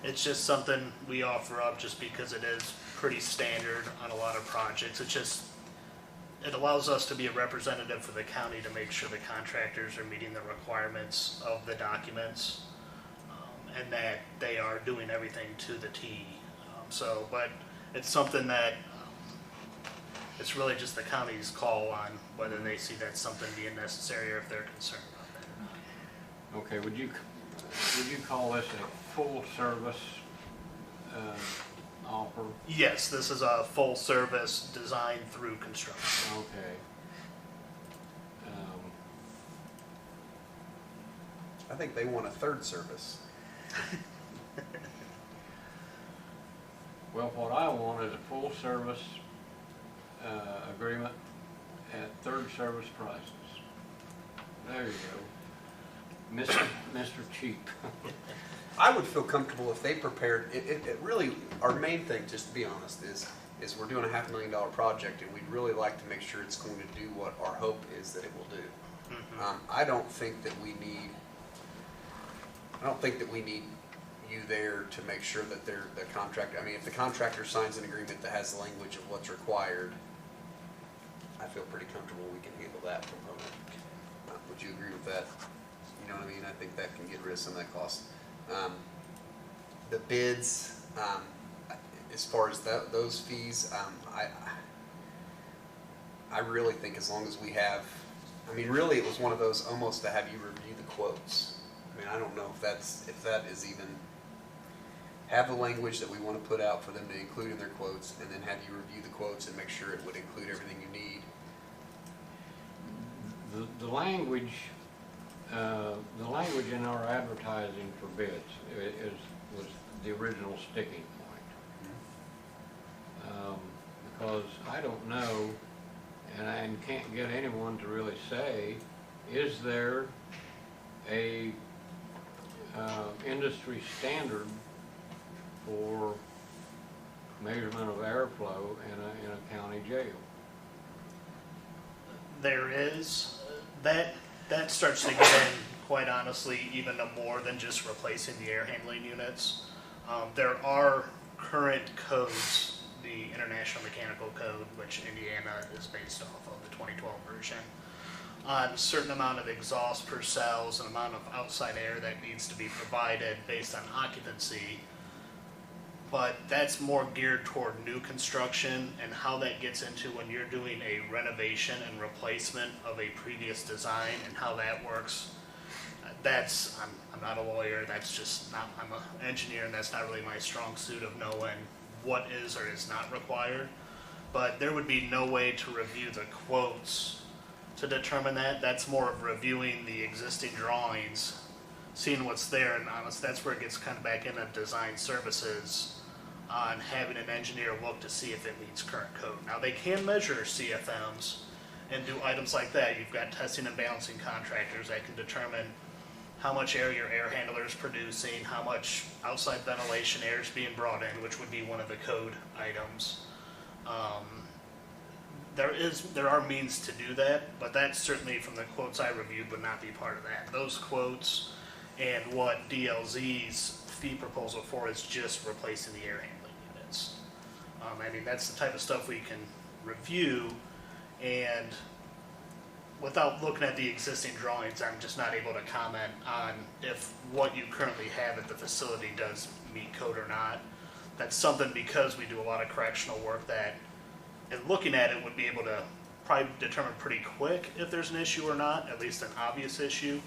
It's just something we offer up just because it is pretty standard on a lot of projects. It allows us to be a representative for the county to make sure the contractors are meeting the requirements of the documents, and that they are doing everything to the T. But it's something that it's really just the county's call on whether they see that's something being necessary or if they're concerned about that or not. Okay, would you call this a full service offer? Yes, this is a full service design through construction. Okay. I think they want a third service. Well, what I want is a full service agreement at third service prices. There you go. Mr. Cheap. I would feel comfortable if they prepared, it really, our main thing, just to be honest, is we're doing a $500,000 project and we'd really like to make sure it's going to do what our hope is that it will do. Mm-hmm. I don't think that we need you there to make sure that the contractor, I mean, if the contractor signs an agreement that has the language of what's required, I feel pretty comfortable we can handle that component. Would you agree with that? You know what I mean? I think that can get rid of some of that cost. The bids, as far as those fees, I really think as long as we have, I mean, really it was one of those almost to have you review the quotes. I mean, I don't know if that is even, have the language that we want to put out for them to include in their quotes, and then have you review the quotes and make sure it would include everything you need. The language in our advertising for bids was the original sticking point. Because I don't know, and can't get anyone to really say, is there a industry standard for measurement of airflow in a county jail? There is. That starts to get in, quite honestly, even more than just replacing the air handling units. There are current codes, the International Mechanical Code, which Indiana is based off of, the 2012 version, on a certain amount of exhaust per cells and amount of outside air that needs to be provided based on occupancy. But that's more geared toward new construction, and how that gets into when you're doing a renovation and replacement of a previous design and how that works. I'm not a lawyer, that's just not, I'm an engineer, and that's not really my strong suit of knowing what is or is not required. But there would be no way to review the quotes to determine that. That's more of reviewing the existing drawings, seeing what's there, and honestly, that's where it gets kind of back into design services on having an engineer look to see if it meets current code. Now, they can measure CFMs and do items like that. You've got testing and balancing contractors that can determine how much air your air handler is producing, how much outside ventilation air is being brought in, which would be one of the code items. There are means to do that, but that certainly, from the quotes I reviewed, would not be part of that. Those quotes and what DLZ's fee proposal for is just replacing the air handling units. I mean, that's the type of stuff we can review, and without looking at the existing drawings, I'm just not able to comment on if what you currently have at the facility does meet code or not. That's something, because we do a lot of correctional work, that in looking at it would be able to probably determine pretty quick if there's an issue or not, at least an obvious issue.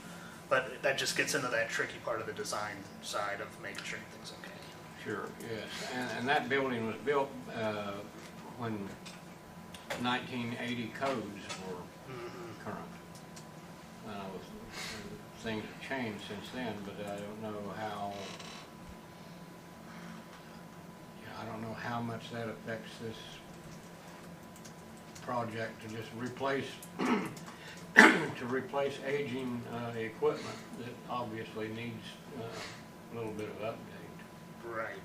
But that just gets into that tricky part of the design side of making sure everything's okay. Sure, yes. And that building was built when 1980 codes were current. Things have changed since then, but I don't know how much that affects this project to just replace aging equipment that obviously needs a little bit of update. Right.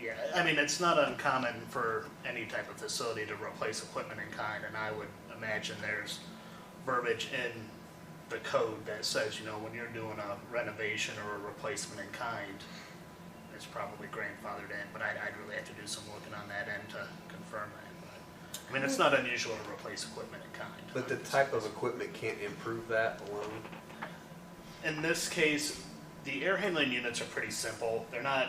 Yeah, I mean, it's not uncommon for any type of facility to replace equipment in kind, and I would imagine there's verbiage in the code that says, you know, when you're doing a renovation or a replacement in kind, it's probably grandfathered in, but I'd really have to do some looking on that end to confirm that. But, I mean, it's not unusual to replace equipment in kind. But the type of equipment can't improve that alone? In this case, the air handling units are pretty simple. They're not,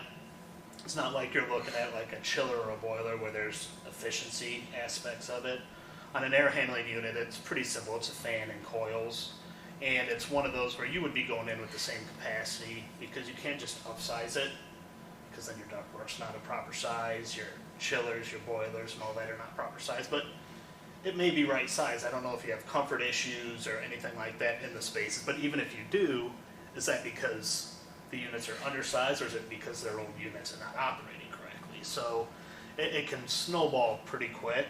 it's not like you're looking at like a chiller or a boiler where there's efficiency aspects of it. On an air handling unit, it's pretty simple. It's a fan and coils. And it's one of those where you would be going in with the same capacity, because you can't just upsize it, because then your ductwork's not a proper size, your chillers, your boilers and all that are not proper size, but it may be right size. I don't know if you have comfort issues or anything like that in the spaces, but even if you do, is that because the units are undersized, or is it because they're old units and not operating correctly? So it can snowball pretty quick,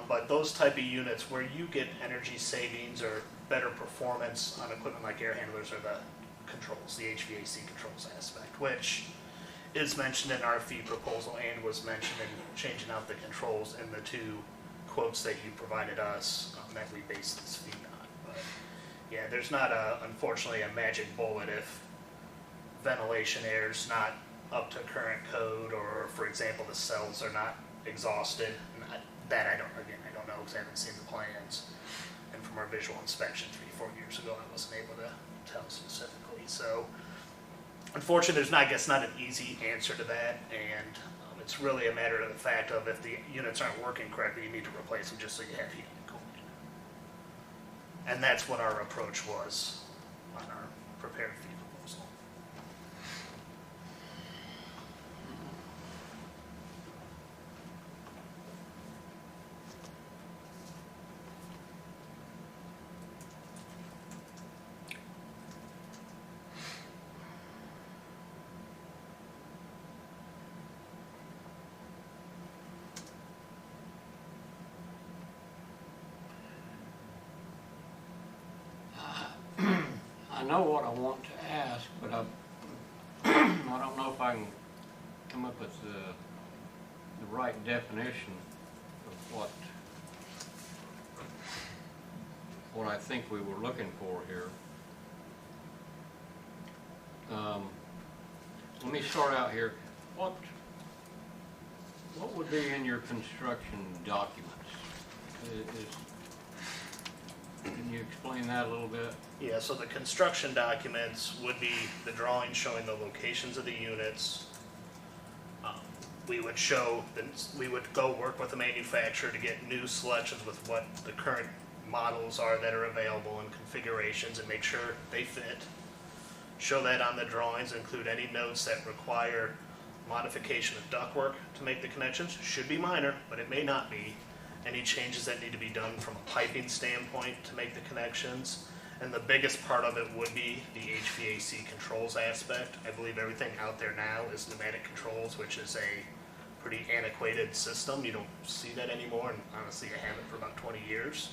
but those type of units where you get energy savings or better performance on equipment like air handlers are the controls, the HVAC controls aspect, which is mentioned in our fee proposal and was mentioned in changing out the controls in the two quotes that you provided us that we based this fee on. But yeah, there's not unfortunately a magic bullet if ventilation air's not up to current code, or for example the cells are not exhausted. And I don't know, because I haven't seen the plans. And from our visual inspection 3-4 years ago, I wasn't able to tell specifically. So unfortunately, there's not, I guess, not an easy answer to that, and it's really a matter of the fact of if the units aren't working correctly, you need to replace them just so you have heating and cooling. And that's what our approach was on our prepared fee proposal. I know what I want to ask, but I don't know if I can come up with the right definition of what I think we were looking for here. Let me start out here. What would be in your construction documents? Can you explain that a little bit? Yeah, so the construction documents would be the drawings showing the locations of the units. We would go work with the manufacturer to get new selections with what the current models are that are available and configurations, and make sure they fit. Show that on the drawings, include any notes that require modification of ductwork to make the connections. Should be minor, but it may not be. Any changes that need to be done from a piping standpoint to make the connections. And the biggest part of it would be the HVAC controls aspect. I believe everything out there now is pneumatic controls, which is a pretty antiquated system. You don't see that anymore, and honestly I haven't for about 20 years.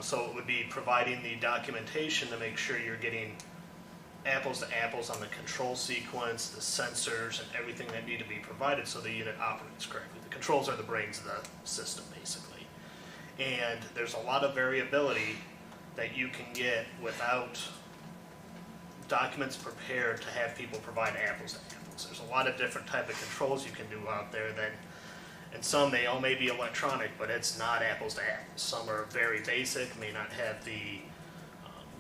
So it would be providing the documentation to make sure you're getting apples to apples on the control sequence, the sensors, and everything that need to be provided so the unit operates correctly. The controls are the brains of the system, basically. And there's a lot of variability that you can get without documents prepared to have people provide apples to apples. There's a lot of different type of controls you can do out there that, and some they all may be electronic, but it's not apples to apples. Some are very basic, may not have the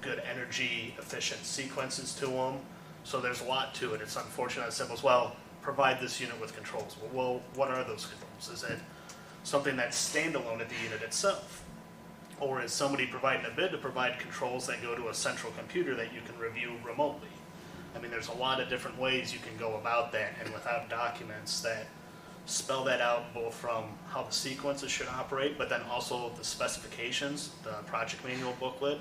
good energy efficient sequences to them. So there's a lot to it. It's unfortunate as simple as, well, provide this unit with controls. Well, what are those controls? Is it something that's standalone at the unit itself? Or is somebody providing a bid to provide controls that go to a central computer that you can review remotely? I mean, there's a lot of different ways you can go about that, and without documents that spell that out, both from how the sequences should operate, but then also the specifications, the project manual booklet,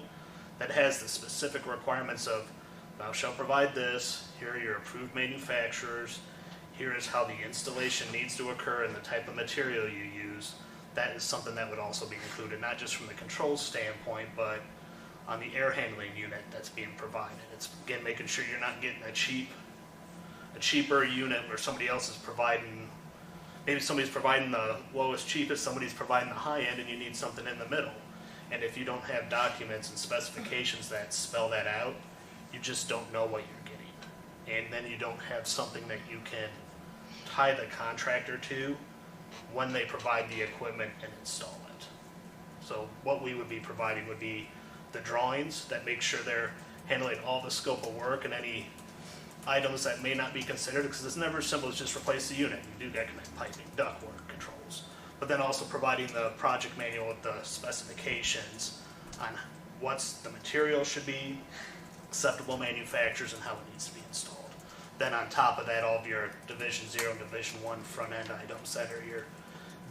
that has the specific requirements of, thou shalt provide this, here are your approved manufacturers, here is how the installation needs to occur and the type of material you use. That is something that would also be included, not just from the controls standpoint, but on the air handling unit that's being provided. It's, again, making sure you're not getting a cheaper unit where somebody else is providing, maybe somebody's providing the lowest, cheapest, somebody's providing the high end, and you need something in the middle. And if you don't have documents and specifications that spell that out, you just don't know what you're getting. And then you don't have something that you can tie the contractor to when they provide the equipment and install it. So what we would be providing would be the drawings that make sure they're handling all the scope of work and any items that may not be considered, because it's never as simple as just replace the unit. You do got piping, ductwork, controls. But then also providing the project manual with the specifications on what's the material should be, acceptable manufacturers, and how it needs to be installed. Then on top of that, all of your Division 0 and Division 1 front-end items that are your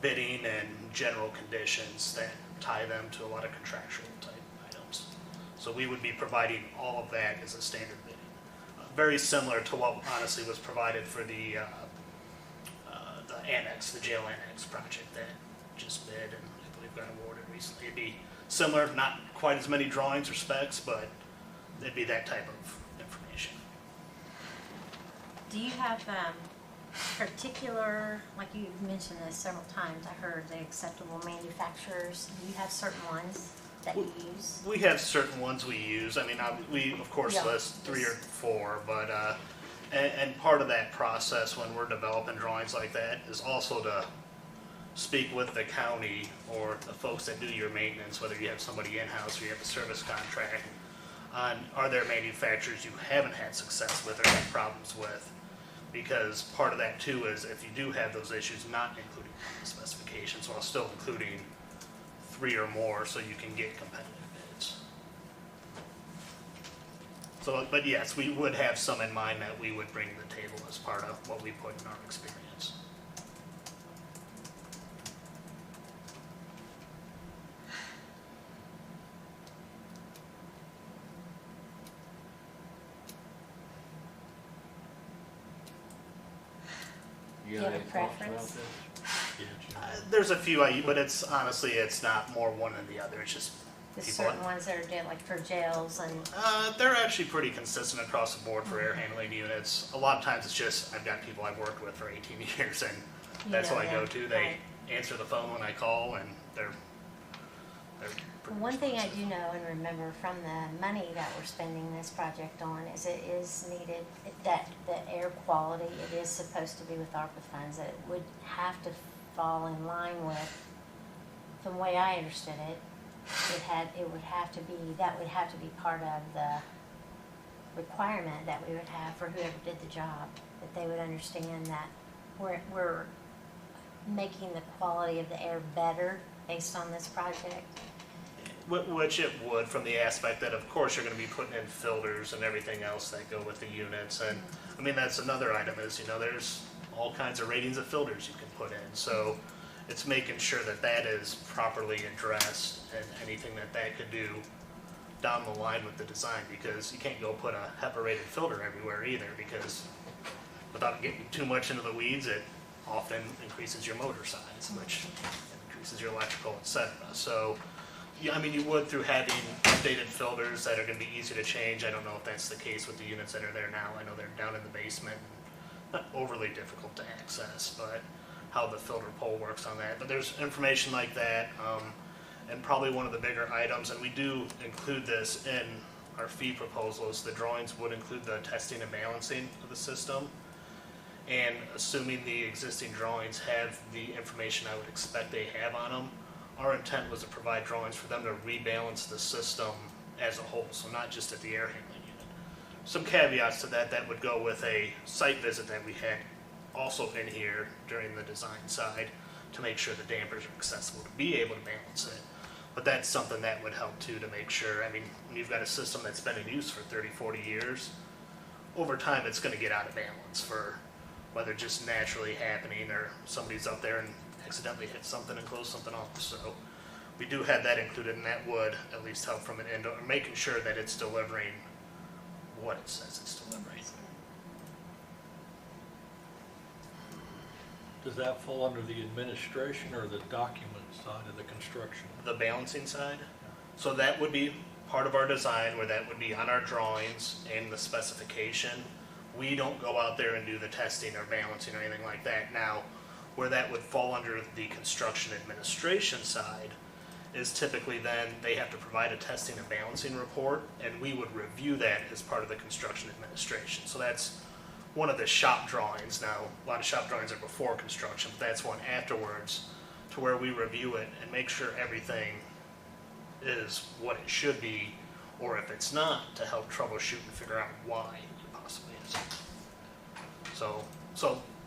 bidding and general conditions that tie them to a lot of contractual type items. So we would be providing all of that as a standard bidding. Very similar to what honestly was provided for the annex, the jail annex project that just bid and I believe got awarded recently. It'd be similar, not quite as many drawings or specs, but it'd be that type of information. Do you have particular, like you've mentioned this several times, I heard the acceptable manufacturers, do you have certain ones that you use? We have certain ones we use. I mean, we of course Yeah. list 3 or 4, but and part of that process when we're developing drawings like that is also to speak with the county or the folks that do your maintenance, whether you have somebody in-house or you have a service contract, on are there manufacturers you haven't had success with or had problems with. Because part of that too is if you do have those issues, not including the specifications while still including 3 or more so you can get competitive bids. So, but yes, we would have some in mind that we would bring to the table as part of what we put in our experience. You Do got you any have a thoughts about preference? this? There's a few, but it's honestly, it's not more one than the other. It's just There's people. certain ones that are doing, like for jails and, They're actually pretty consistent across the board for air handling units. A lot of times it's just, I've got people I've worked with for 18 years and you that's know who I go them, to. They right. answer the phone when I call and they're pretty One thing I responsive. do know and remember from the money that we're spending this project on is it is needed, that the air quality, it is supposed to be with ARPA funds, that it would have to fall in line with, from the way I understood it, it would have to be, that would have to be part of the requirement that we would have for whoever did the job, that they would understand that we're making the quality of the air better based on this project. Which it would, from the aspect that of course you're going to be putting in filters and everything else that go with the units. And I mean, that's another item is, there's all kinds of ratings of filters you can put in. So it's making sure that that is properly addressed and anything that could do down the line with the design, because you can't go put a HEPA rated filter everywhere either, because without getting too much into the weeds, it often increases your motor size, which increases your electrical, etc. So yeah, I mean, you would through having updated filters that are going to be easier to change. I don't know if that's the case with the units that are there now. I know they're down in the basement, not overly difficult to access, but how the filter pole works on that. But there's information like that, and probably one of the bigger items, and we do include this in our fee proposals, the drawings would include the testing and balancing of the system. And assuming the existing drawings have the information I would expect they have on them, our intent was to provide drawings for them to rebalance the system as a whole, so not just at the air handling unit. Some caveats to that, that would go with a site visit that we had also in here during the design side to make sure the dampers are accessible to be able to balance it. But that's something that would help too, to make sure, I mean, when you've got a system that's been in use for 30, 40 years, over time it's gonna get out of balance for whether just naturally happening or somebody's up there and accidentally hit something and close something off. So we do have that included, and that would at least help from an end, or making sure that it's delivering what it says it's delivering. Does that fall under the administration or the document side of the construction? The balancing side, so that would be part of our design, where that would be on our drawings and the specification. We don't go out there and do the testing or balancing or anything like that. Now, where that would fall under the construction administration side is typically then they have to provide a testing and balancing report, and we would review that as part of the construction administration. So that's one of the shop drawings. Now, a lot of shop drawings are before construction, but that's one afterwards, to where we review it and make sure everything is what it should be, or if it's not, to help troubleshoot and figure out why it possibly isn't. So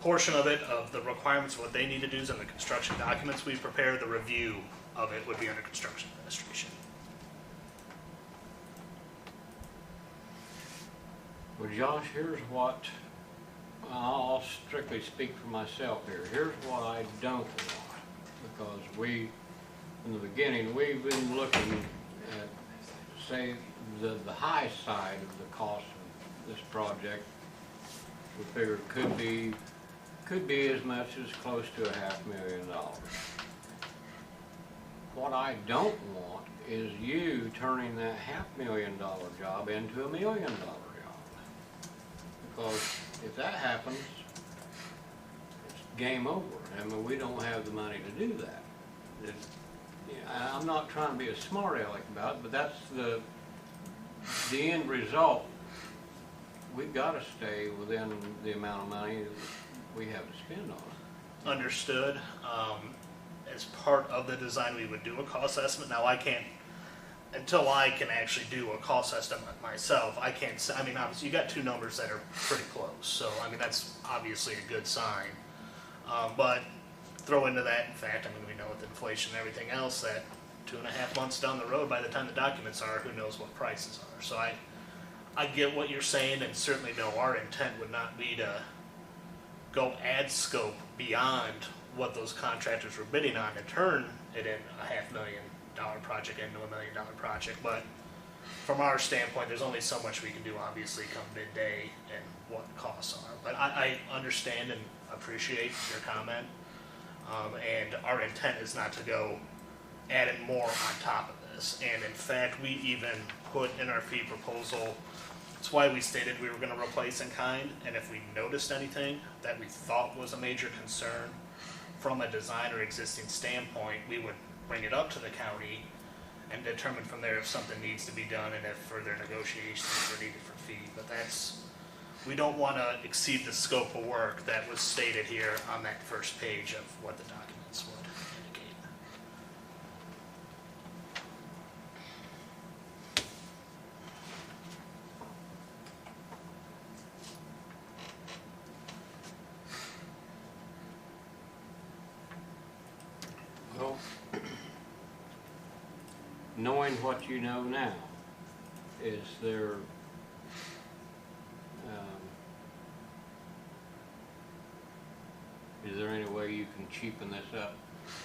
portion of it, of the requirements, what they need to do is in the construction documents we prepare, the review of it would be under construction administration. Well, Josh, here's what, I'll strictly speak for myself here. Here's what I don't want, because we, from the beginning, we've been looking at, say, the high side of the cost of this project. We figured could be as much as close to $500,000. What I don't want is you turning that $500,000 job into $1 million job. Because if that happens, it's game over. I mean, we don't have the money to do that. I'm not trying to be a smart aleck about it, but that's the end result. We've got to stay within the amount of money we have to spend on it. Understood. As part of the design, we would do a cost estimate. Now, I can't, until I can actually do a cost estimate myself, I can't say, I mean, obviously, you got two numbers that are pretty close, so, I mean, that's obviously a good sign. But throw into that, in fact, I mean, we know with inflation and everything else, that 2.5 months down the road, by the time the documents are, who knows what prices are. So I get what you're saying, and certainly no, our intent would not be to go add scope beyond what those contractors were bidding on and turn it in a $500,000 project into $1 million project. But from our standpoint, there's only so much we can do, obviously, come bid day and what costs are. But I understand and appreciate your comment, and our intent is not to go adding more on top of this. And in fact, we even put in our fee proposal, that's why we stated we were going to replace in kind, and if we noticed anything that we thought was a major concern from a design or existing standpoint, we would bring it up to the county and determine from there if something needs to be done and if further negotiations are needed for fee. But that's, we don't want to exceed the scope of work that was stated here on that first page of what the documents would indicate. Well, knowing what you know now, is there, is there any way you can cheapen this up?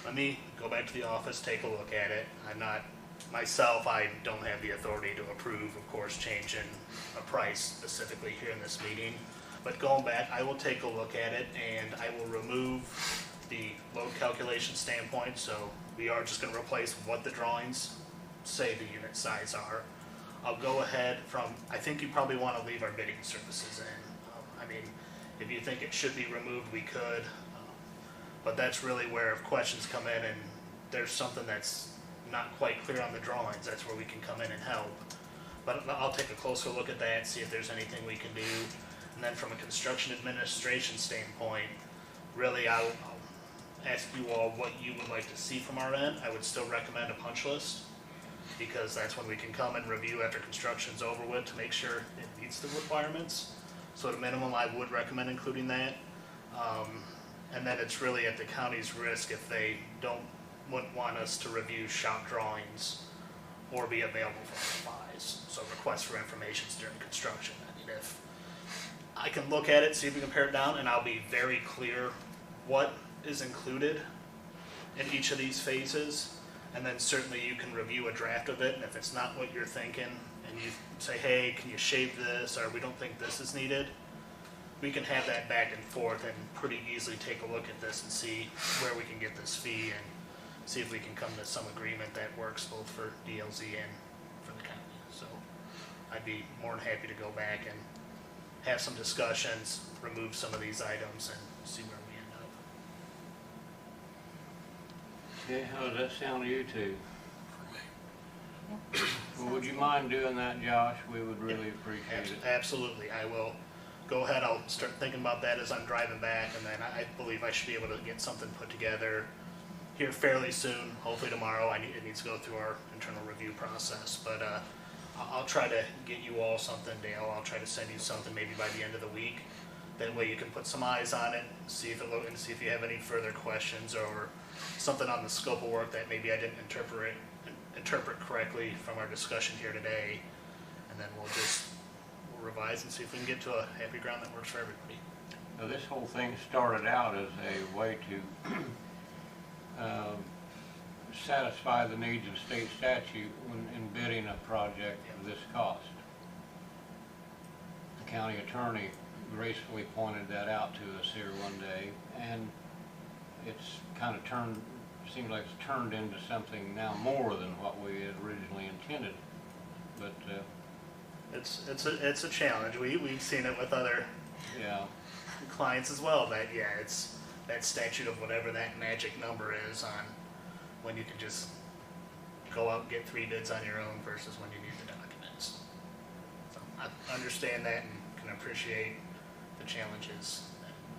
Let me go back to the office, take a look at it. I'm not, myself, I don't have the authority to approve, of course, changing a price specifically here in this meeting. But going back, I will take a look at it, and I will remove the load calculation standpoint. So we are just going to replace what the drawings say the unit size are. I'll go ahead from, I think you probably want to leave our bidding services in. I mean, if you think it should be removed, we could. But that's really where if questions come in and there's something that's not quite clear on the drawings, that's where we can come in and help. But I'll take a closer look at that, see if there's anything we can do. And then from a construction administration standpoint, really I'll ask you all what you would like to see from our end. I would still recommend a punch list, because that's when we can come and review after construction's over with to make sure it meets the requirements. So at a minimum, I would recommend including that. And then it's really at the county's risk if they wouldn't want us to review shop drawings or be available for replies. So requests for information during construction. I mean, if I can look at it, see if we can pare it down, and I'll be very clear what is included in each of these phases. And then certainly you can review a draft of it, and if it's not what you're thinking, and you say, hey, can you shave this, or we don't think this is needed, we can have that back and forth and pretty easily take a look at this and see where we can get this fee and see if we can come to some agreement that works both for DLZ and for the county. So I'd be more than happy to go back and have some discussions, remove some of these items, and see where we end up. Okay, how does that sound to you two? Well, would you mind doing that, Josh? We would really appreciate it. Absolutely, I will go ahead, I'll start thinking about that as I'm driving back, and then I believe I should be able to get something put together here fairly soon, hopefully tomorrow. It needs to go through our internal review process, but I'll try to get you all something, Dale. I'll try to send you something maybe by the end of the week. That way you can put some eyes on it, see if you have any further questions or something on the scope of work that maybe I didn't interpret correctly from our discussion here today, and then we'll revise and see if we can get to a happy ground that works for everybody. Now, this whole thing started out as a way to satisfy the needs of state statute in bidding a project of this cost. The county attorney gracefully pointed that out to us here one day, and it's kind of seems like it's turned into something now more than what we had originally intended. But It's a challenge. We've seen it with other clients as well. That it's that statute of whatever that magic number is on when you can just go out and get 3 bids on your own versus when you need the documents. So I understand that and can appreciate the challenges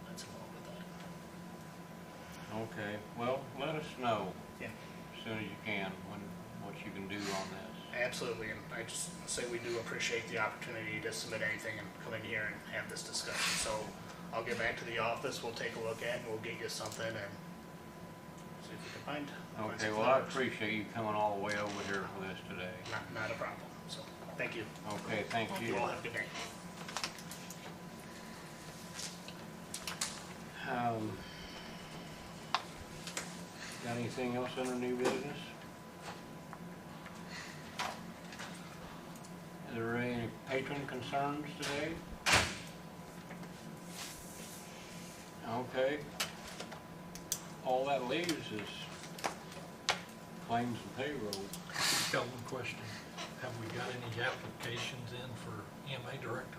that's involved with that. okay, well, let us know Yeah. as soon as you can what you can do on this. Absolutely, and I just say we do appreciate the opportunity to submit anything and come in here and have this discussion. So I'll get back to the office, we'll take a look at it, and we'll get you something and see if we can find Okay, some well, I numbers. appreciate you coming all the way over here for this today. Not a problem, so, thank you. Okay, thank you. You all have a good day. Got anything else under new business? Are there any patron concerns today? Okay. All that leaves is claims and payroll. Just got one question. Have we got any applications in for EMA director?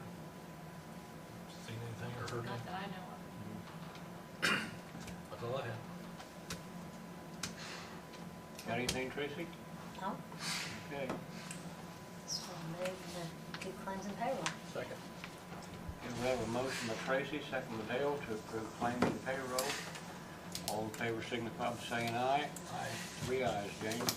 Seen anything or heard Not anything? that I know of. That's all I have. Got anything, Tracy? No, Okay. so we'll move to do claims and payroll. Second. Okay, we have a motion by Tracy, second by Dale to approve claims and payroll. All in favor signify by saying aye. Aye. 3 ayes, James.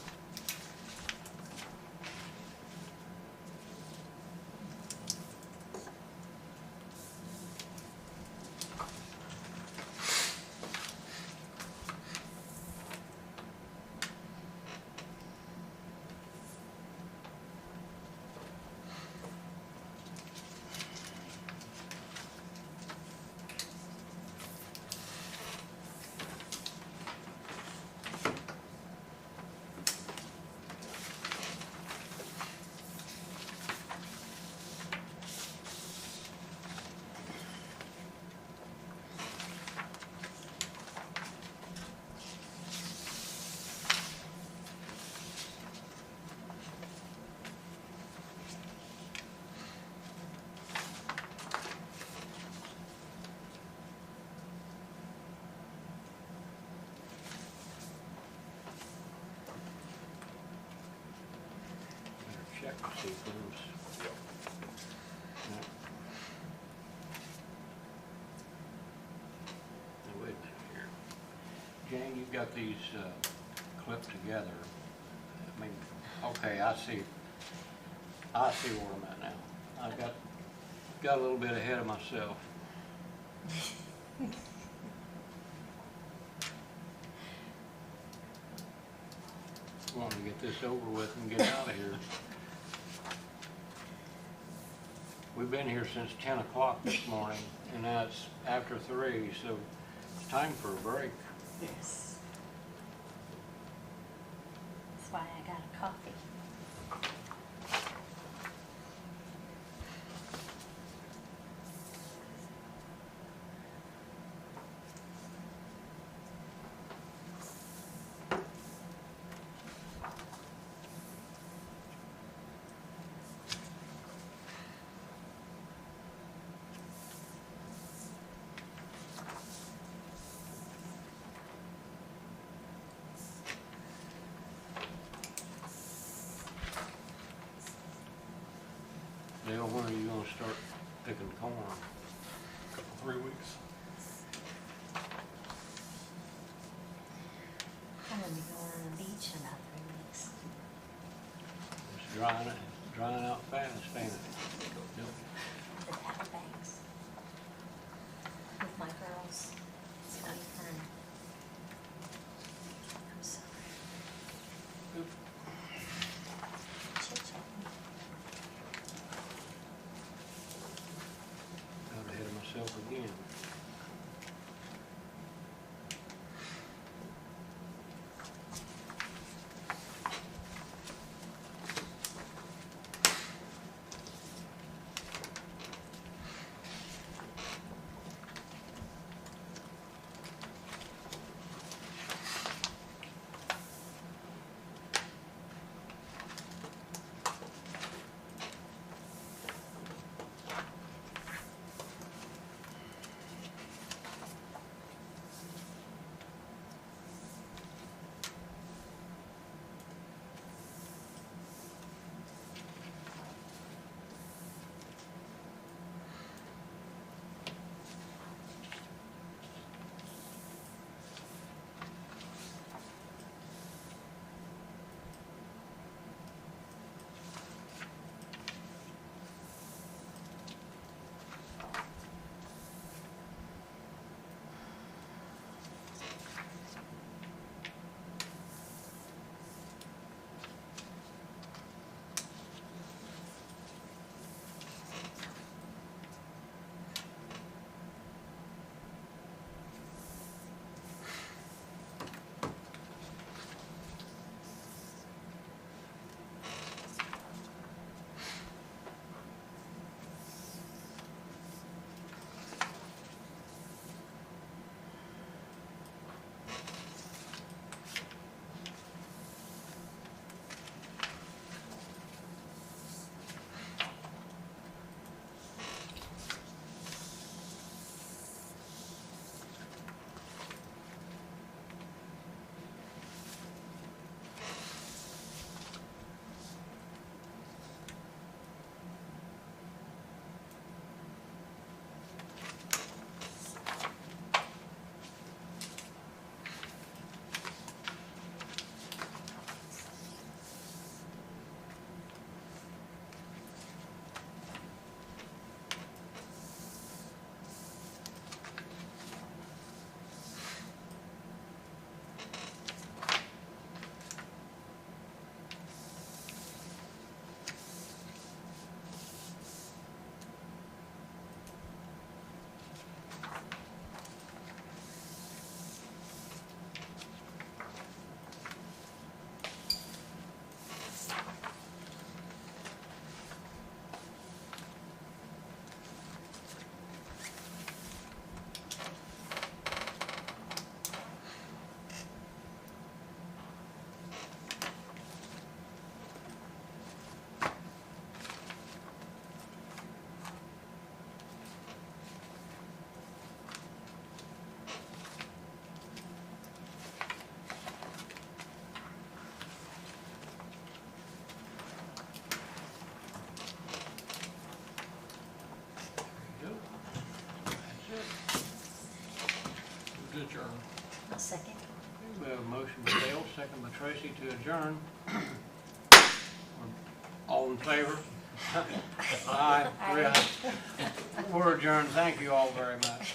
Better check to see if there's you've got these clipped together. I mean, okay, I see where I'm at now. I got a little bit ahead of myself. Wanting to get this over with and get out of here. We've been here since 10 o'clock this morning, and now it's after 3, so it's time for a break. Yes. That's why I got a coffee. Dale, when are you gonna start picking corn? Couple, 3 weeks. I'm gonna be going on the beach in about 3 weeks. It's drying out fast, ain't it? The Outer Banks. With my girls. It's gonna be fun. I'm sorry. Chit-chatting. Got ahead of myself again. Adjourn. I'll second. We have a motion by Dale, second by Tracy to adjourn. All in favor? Aye. We're adjourned. Thank you all very much.